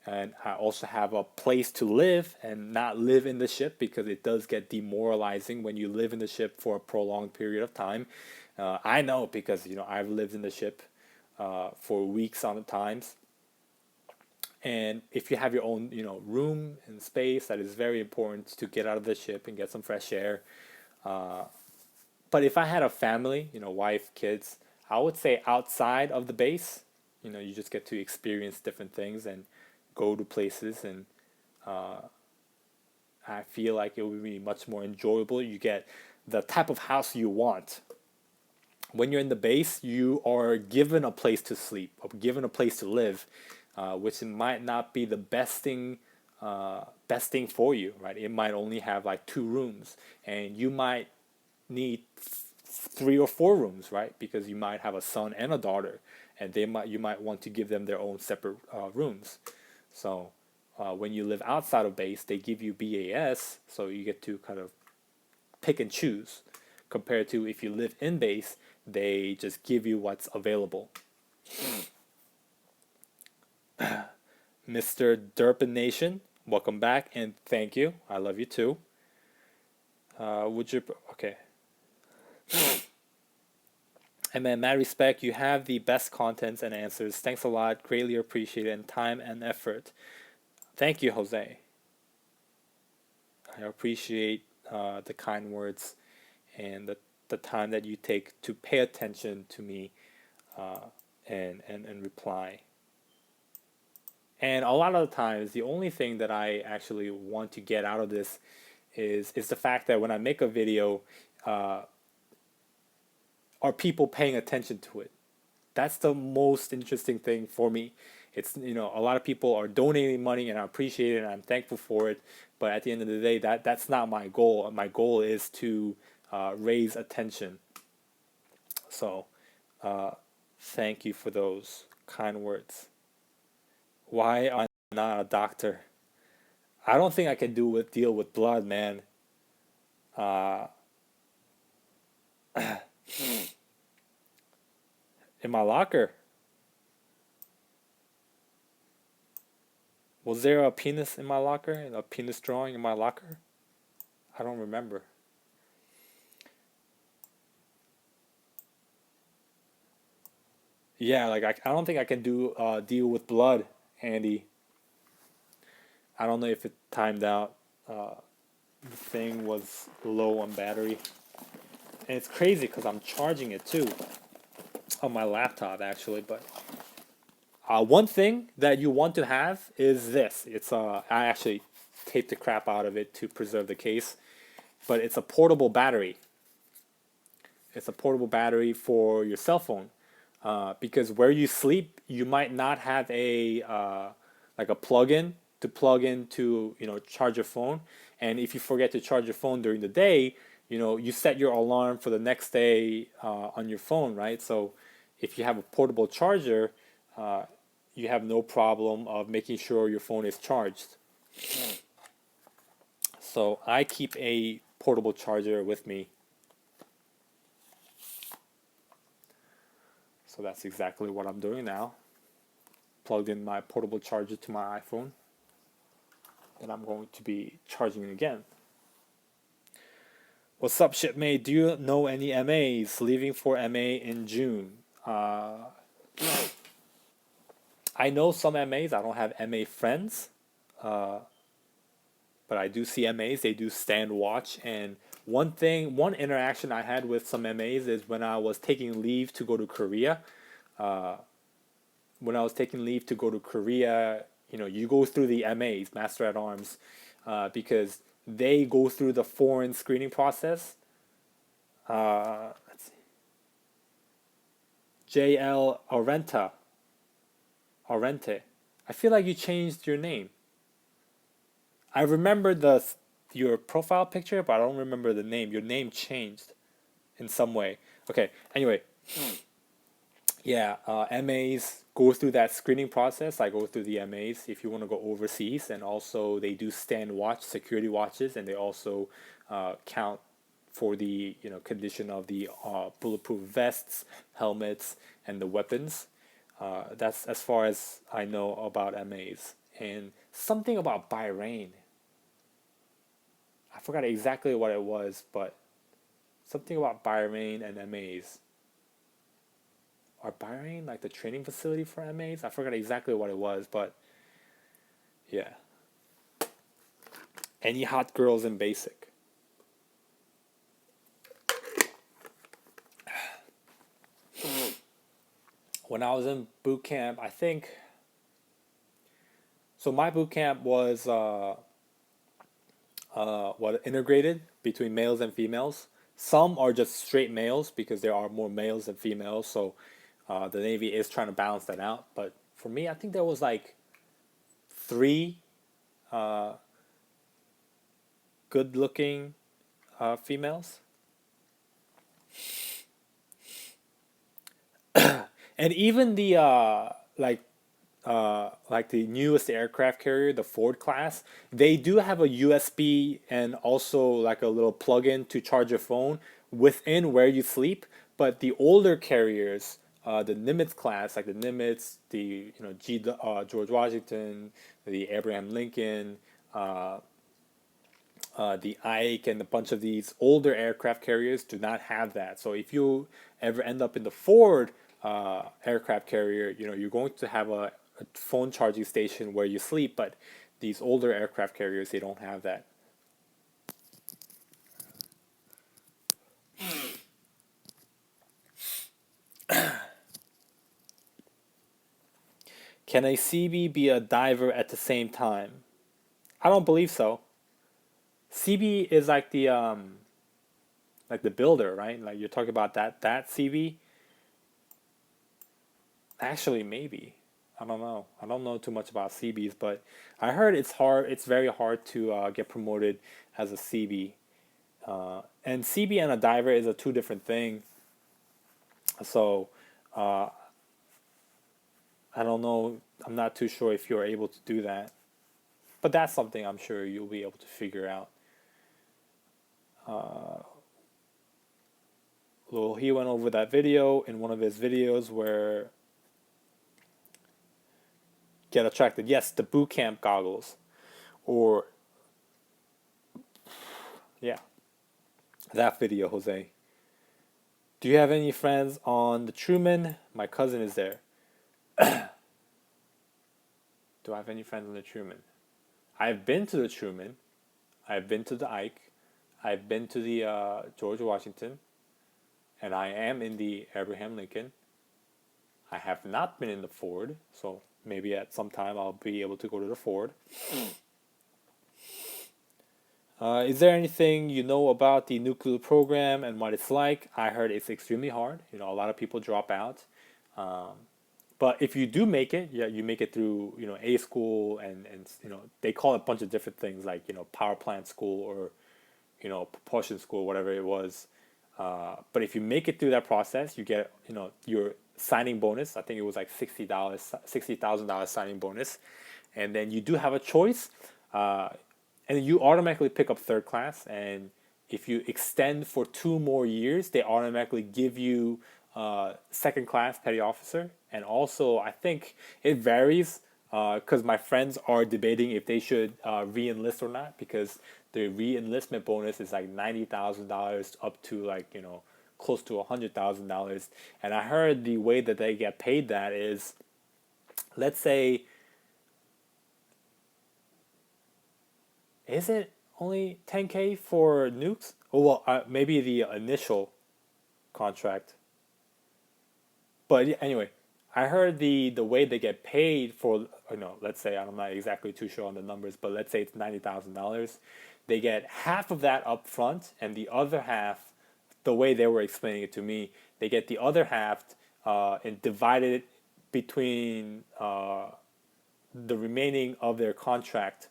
And I also have a place to live and not live in the ship because it does get demoralizing when you live in the ship for a prolonged period of time. I know because I've lived in the ship for weeks on times. And if you have your own room and space, that is very important to get out of the ship and get some fresh air. Uh, but if I had a family, wife, kids, I would say outside of the base. You just get to experience different things and go to places, and uh, I feel like it would be much more enjoyable. You get the type of house you want. When you're in the base, you are given a place to sleep, or given a place to live, which might not be the best thing for you, right? It might only have like two rooms, and you might need three or four rooms, right? Because you might have a son and a daughter, and you might want to give them their own separate rooms. So when you live outside of base, they give you BAS, so you get to kind of pick and choose. Compared to if you live in base, they just give you what's available. Mr. Durban Nation, welcome back and thank you. I love you too. Would you? Okay. And man, mad respect. You have the best contents and answers. Thanks a lot. Greatly appreciated and time and effort. Thank you, Jose. I appreciate the kind words and the time that you take to pay attention to me uh, and reply. And a lot of the times, the only thing that I actually want to get out of this is the fact that when I make a video, uh, are people paying attention to it? That's the most interesting thing for me. It's a lot of people are donating money and I appreciate it and I'm thankful for it. But at the end of the day, that's not my goal. My goal is to raise attention. So thank you for those kind words. Why am I not a doctor? I don't think I can deal with blood, man. Uh, in my locker. Was there a penis in my locker? A penis drawing in my locker? I don't remember. Yeah, like I don't think I can deal with blood, Andy. I don't know if it timed out. The thing was low on battery, and it's crazy because I'm charging it too on my laptop actually. But one thing that you want to have is this. It's I actually taped the crap out of it to preserve the case, but it's a portable battery. It's a portable battery for your cell phone, because where you sleep, you might not have a like a plug-in to plug in to charge your phone, and if you forget to charge your phone during the day, you set your alarm for the next day on your phone, right? So if you have a portable charger, uh, you have no problem of making sure your phone is charged. So I keep a portable charger with me. So that's exactly what I'm doing now. Plugged in my portable charger to my iPhone, and I'm going to be charging it again. What's up, shipmate? Do you know any MAs leaving for MA in June? I know some MAs. I don't have MA friends, uh, but I do see MAs. They do stand watch. And one interaction I had with some MAs is when I was taking leave to go to Korea. Uh, when I was taking leave to go to Korea, you go through the MAs, Master at Arms, because they go through the foreign screening process. Let's see. JL Arente. I feel like you changed your name. I remember your profile picture, but I don't remember the name. Your name changed in some way. Okay. Anyway, yeah, MAs go through that screening process. I go through the MAs if you want to go overseas, and also they do stand watch, security watches, and they also count for the condition of the bulletproof vests, helmets, and the weapons. That's as far as I know about MAs. And something about Bahrain. I forgot exactly what it was, but something about Bahrain and MAs. Are Bahrain like the training facility for MAs? I forgot exactly what it was, but yeah. Any hot girls in basic? When I was in boot camp, I think so. My boot camp was integrated between males and females. Some are just straight males because there are more males than females. So the Navy is trying to balance that out. But for me, I think there was like three uh, good-looking females, and even the like the newest aircraft carrier, the Ford class, they do have a USB and also like a little plug-in to charge your phone within where you sleep. But the older carriers, the Nimitz class, like the Nimitz, the George Washington, the Abraham Lincoln, the Ike, and a bunch of these older aircraft carriers do not have that. So if you ever end up in the Ford aircraft carrier, you're going to have a phone charging station where you sleep, but these older aircraft carriers, they don't have that. Can a CB be a diver at the same time? I don't believe so. CB is like the builder, right? Like you're talking about that CB. Actually, maybe. I don't know. I don't know too much about CBs, but I heard it's hard. It's very hard to get promoted as a CB. And CB and a diver is a two different thing. So uh, I don't know. I'm not too sure if you're able to do that, but that's something I'm sure you'll be able to figure out. Well, he went over that video in one of his videos where get attracted. Yes, the boot camp goggles, or yeah, that video, Jose. Do you have any friends on the Truman? My cousin is there. Do I have any friends on the Truman? I've been to the Truman. I've been to the Ike. I've been to the George Washington. And I am in the Abraham Lincoln. I have not been in the Ford, so maybe at some time I'll be able to go to the Ford. Is there anything you know about the nuclear program and what it's like? I heard it's extremely hard. A lot of people drop out. But if you do make it, yeah, you make it through, A school, and they call it a bunch of different things like, power plant school, or, propulsion school, whatever it was. But if you make it through that process, you get your signing bonus. I think it was like $60,000 signing bonus, and then you do have a choice, uh, and you automatically pick up third class. And if you extend for 2 more years, they automatically give you second class petty officer. And also, I think it varies because my friends are debating if they should re-enlist or not, because the re-enlistment bonus is like $90,000 up to like close to $100,000. And I heard the way that they get paid that is, let's say, is it only 10K for nukes? Oh well, maybe the initial contract. But anyway, I heard the way they get paid for, let's say, I'm not exactly too sure on the numbers, but let's say it's $90,000. They get half of that up front, and the other half, the way they were explaining it to me, they get the other half and divided it between the remaining of their contract.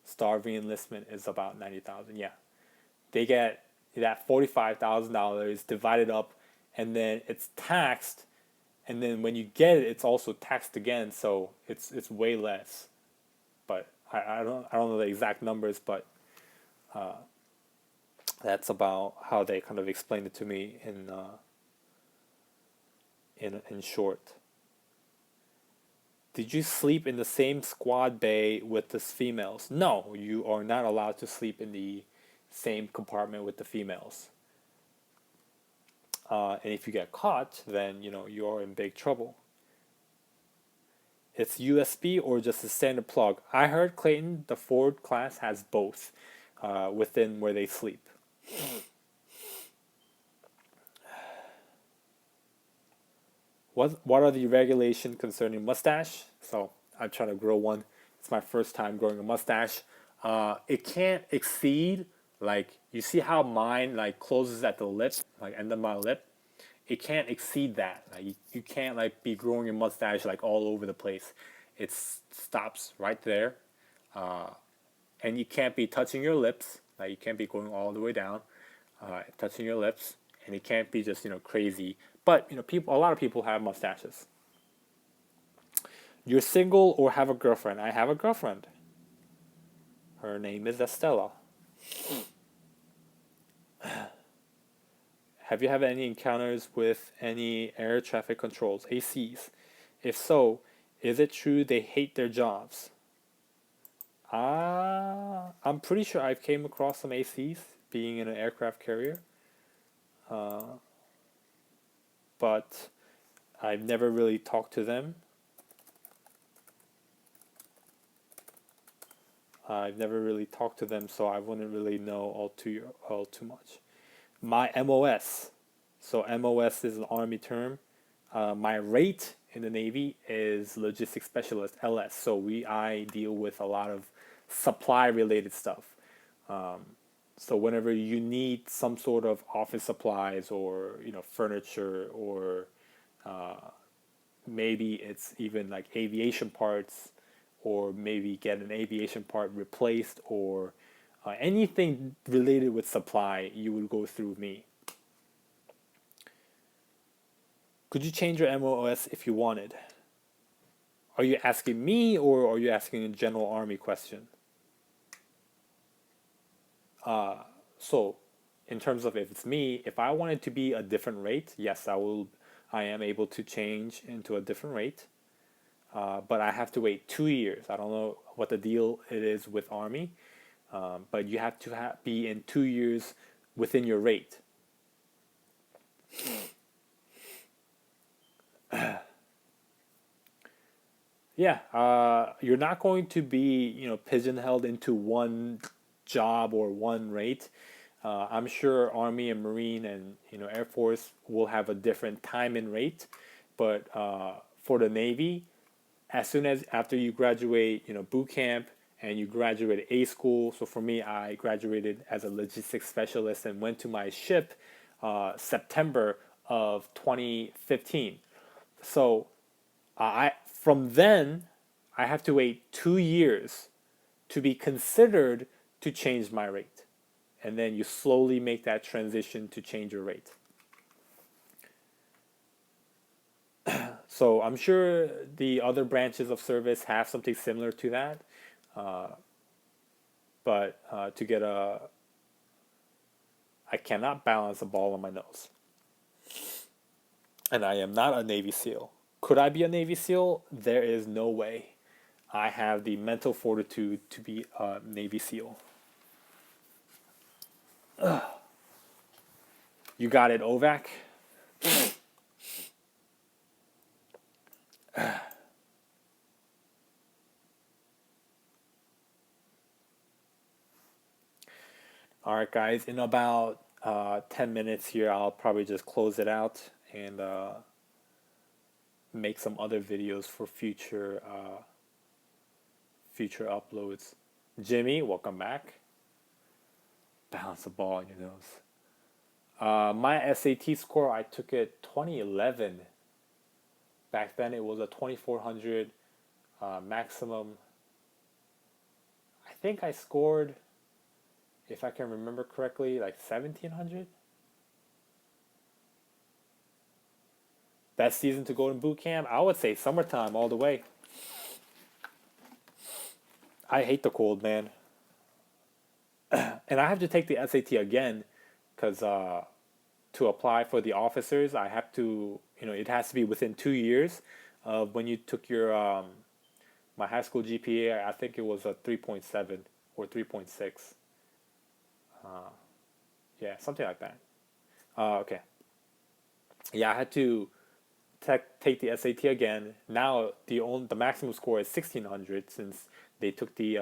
Star re-enlistment is about 90,000. Yeah, they get that $45,000 divided up, and then it's taxed, and then when you get it, it's also taxed again. So it's way less. But I don't know the exact numbers, but that's about how they kind of explained it to me in short. Did you sleep in the same squad bay with the females? No, you are not allowed to sleep in the same compartment with the females. And if you get caught, then you are in big trouble. It's USB or just a standard plug. I heard, Clayton, the Ford class has both within where they sleep. What are the regulations concerning mustache? So I'm trying to grow one. It's my first time growing a mustache. It can't exceed, like, you see how mine like closes at the lip, like end of my lip. It can't exceed that. Like you can't like be growing your mustache like all over the place. It stops right there, and you can't be touching your lips. Like you can't be going all the way down, touching your lips, and it can't be just crazy. But a lot of people have mustaches. You're single or have a girlfriend? I have a girlfriend. Her name is Estella. Have you had any encounters with any air traffic controls, ACs? If so, is it true they hate their jobs? I'm pretty sure I've came across some ACs being in an aircraft carrier, but I've never really talked to them. So I wouldn't really know all too much. My MOS. So MOS is an Army term. My rate in the Navy is logistics specialist, LS. So I deal with a lot of supply related stuff. So whenever you need some sort of office supplies or furniture, or maybe it's even like aviation parts, or maybe get an aviation part replaced, or anything related with supply, you would go through me. Could you change your MOS if you wanted? Are you asking me, or are you asking a general Army question? So, in terms of if it's me, if I wanted to be a different rate, yes, I am able to change into a different rate. But I have to wait 2 years. I don't know what the deal it is with Army, but you have to be in 2 years within your rate. Yeah, you're not going to be pigeonholed into one job or one rate. I'm sure Army and Marine and Air Force will have a different time and rate, but for the Navy, as soon as after you graduate, boot camp, and you graduate A school. So for me, I graduated as a logistics specialist and went to my ship September of 2015. So I from then I have to wait 2 years to be considered to change my rate. and then you slowly make that transition to change your rate. So I'm sure the other branches of service have something similar to that, uh, but to get a, I cannot balance a ball on my nose, and I am not a Navy SEAL. Could I be a Navy SEAL? There is no way. I have the mental fortitude to be a Navy SEAL. You got it, Ovac? All right, guys, in about 10 minutes here, I'll probably just close it out and make some other videos for future uploads. Jimmy, welcome back. Balance a ball on your nose. My SAT score, I took it 2011. Back then, it was a 2400 maximum. I think I scored, if I can remember correctly, like 1700. Best season to go in boot camp? I would say summertime all the way. I hate the cold, man. And I have to take the SAT again because to apply for the officers, I have to, it has to be within 2 years of when you took your, my high school GPA, I think it was a 3.7 or 3.6. Yeah, something like that. Okay. Yeah, I had to take the SAT again. Now the maximum score is 1600 since they took the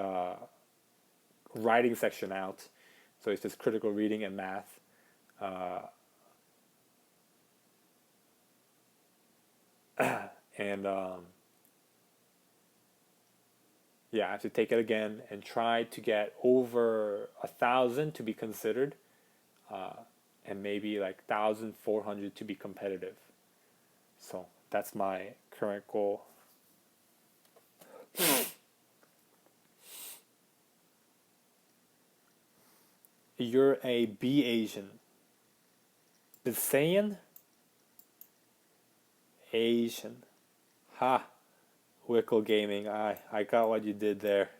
writing section out. So it's just critical reading and math. And yeah, I have to take it again and try to get over 1,000 to be considered, and maybe like 1,400 to be competitive. So that's my current goal. You're a B Asian. Bisayan? Asian. Ha. Wickle Gaming. I got what you did there.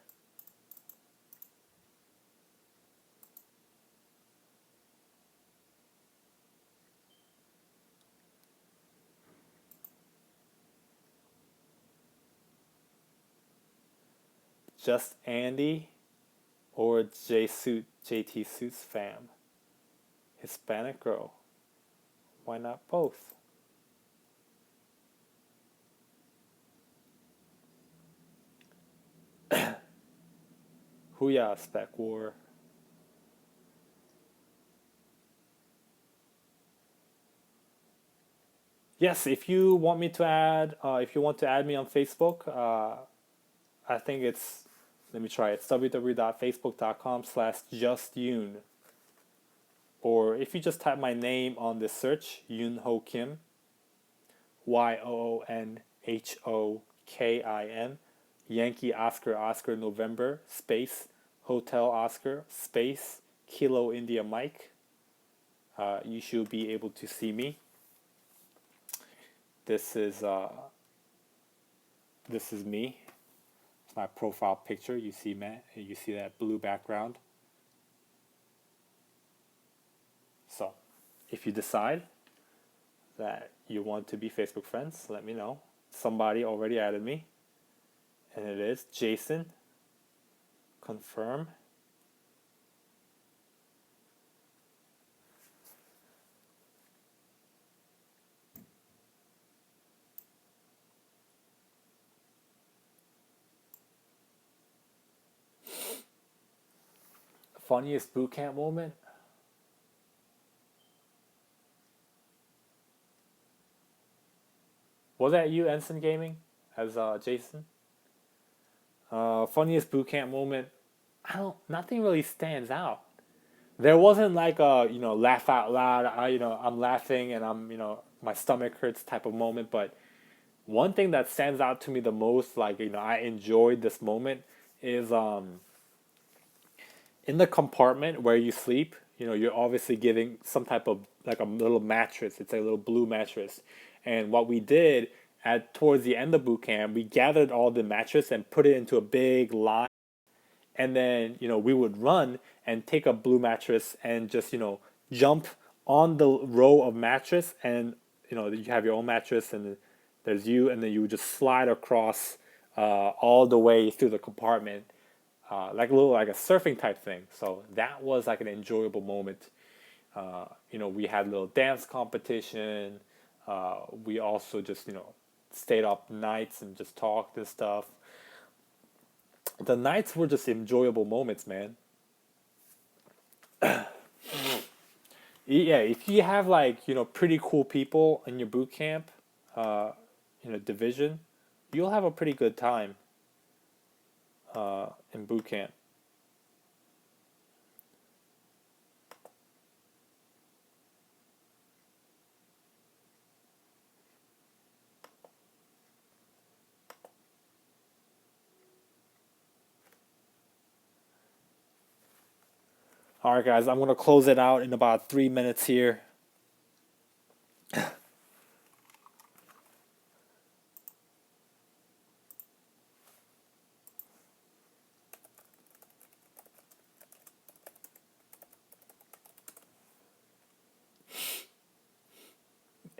Just Andy or JT Suits fam? Hispanic girl. Why not both? Hooyah, Spec War. Yes, if you want me to add, if you want to add me on Facebook, I think it's, let me try it. It's www.facebook.com/justyoon. Or if you just type my name on the search, Yoon Ho Kim, YOONHOKIN, Yankee Oscar November, space, Hotel Oscar, space, Kilo India Mike, you should be able to see me. This is me. It's my profile picture. You see that blue background. So, if you decide that you want to be Facebook friends, let me know. Somebody already added me, and it is Jason. Confirm. Funniest bootcamp moment? Was that you, Ensign Gaming, as Jason? Funniest bootcamp moment? Nothing really stands out. There wasn't like a, laugh out loud, I'm laughing and my stomach hurts type of moment, but one thing that stands out to me the most, like, I enjoyed this moment is in the compartment where you sleep, you're obviously giving some type of like a little mattress. It's a little blue mattress. And what we did at towards the end of boot camp, we gathered all the mattress and put it into a big line. And then, we would run and take a blue mattress and just, jump on the row of mattress, and you have your own mattress, and there's you, and then you would just slide across all the way through the compartment, like a little like a surfing type thing. So that was like an enjoyable moment. We had a little dance competition. We also just stayed up nights and just talked and stuff. The nights were just enjoyable moments, man. Yeah, if you have like pretty cool people in your boot camp, uh, division, you'll have a pretty good time in boot camp. All right, guys, I'm gonna close it out in about 3 minutes here.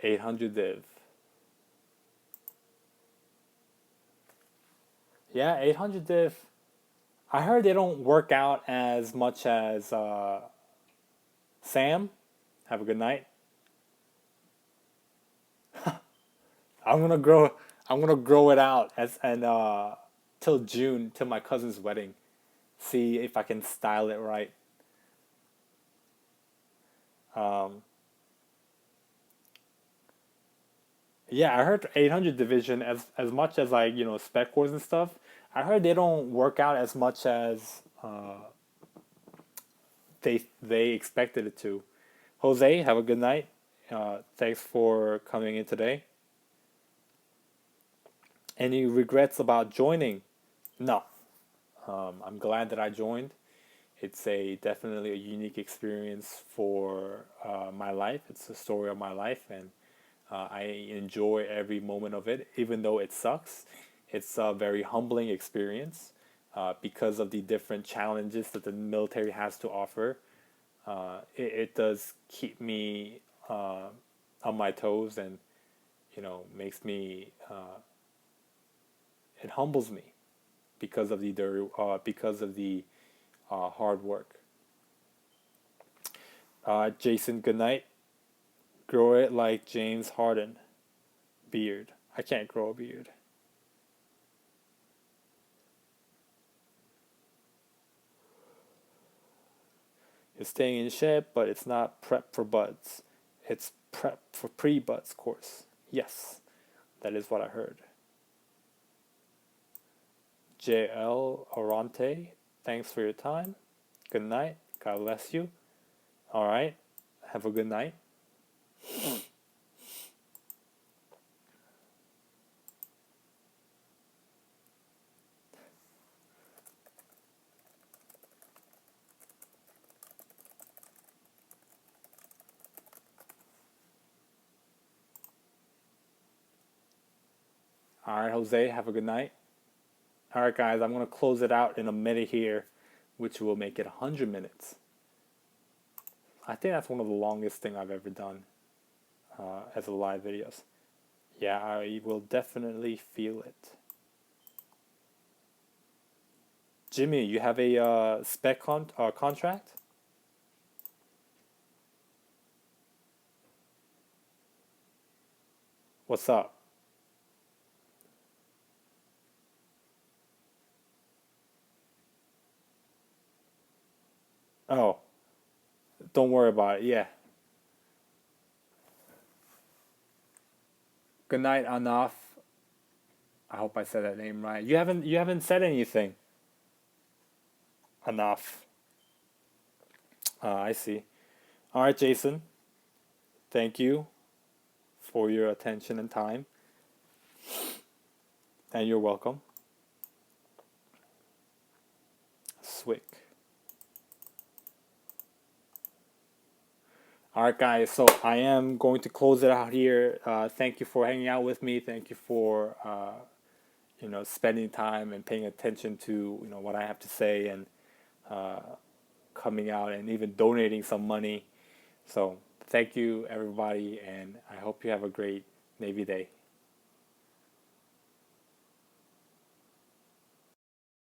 800 div. Yeah, 800 div. I heard they don't work out as much as Sam. Have a good night. I'm gonna grow. I'm gonna grow it out as and till June, till my cousin's wedding. See if I can style it right. Um, yeah, I heard 800 division as much as like spec cores and stuff. I heard they don't work out as much as they expected it to. Jose, have a good night. Thanks for coming in today. Any regrets about joining? No. I'm glad that I joined. It's a definitely a unique experience for my life. It's the story of my life, and I enjoy every moment of it, even though it sucks. It's a very humbling experience because of the different challenges that the military has to offer. It does keep me on my toes, and makes me it humbles me because of the hard work. Jason, good night. Grow it like James Harden. Beard. I can't grow a beard. It's staying in shape, but it's not prep for buds. It's prep for pre-buds course. Yes, that is what I heard. JL Orante, thanks for your time. Good night. God bless you. All right. Have a good night. All right, Jose, have a good night. All right, guys, I'm going to close it out in a minute here, which will make it 100 minutes. I think that's one of the longest thing I've ever done as a live videos. Yeah, I will definitely feel it. Jimmy, you have a spec contract? What's up? Oh, don't worry about it. Yeah. Good night, Anaf. I hope I said that name right. You haven't said anything. Enough. I see. All right, Jason. Thank you for your attention and time, and you're welcome. Swick. All right, guys. So I am going to close it out here. Thank you for hanging out with me. Thank you for spending time and paying attention to what I have to say and coming out and even donating some money. So thank you, everybody, and I hope you have a great Navy Day.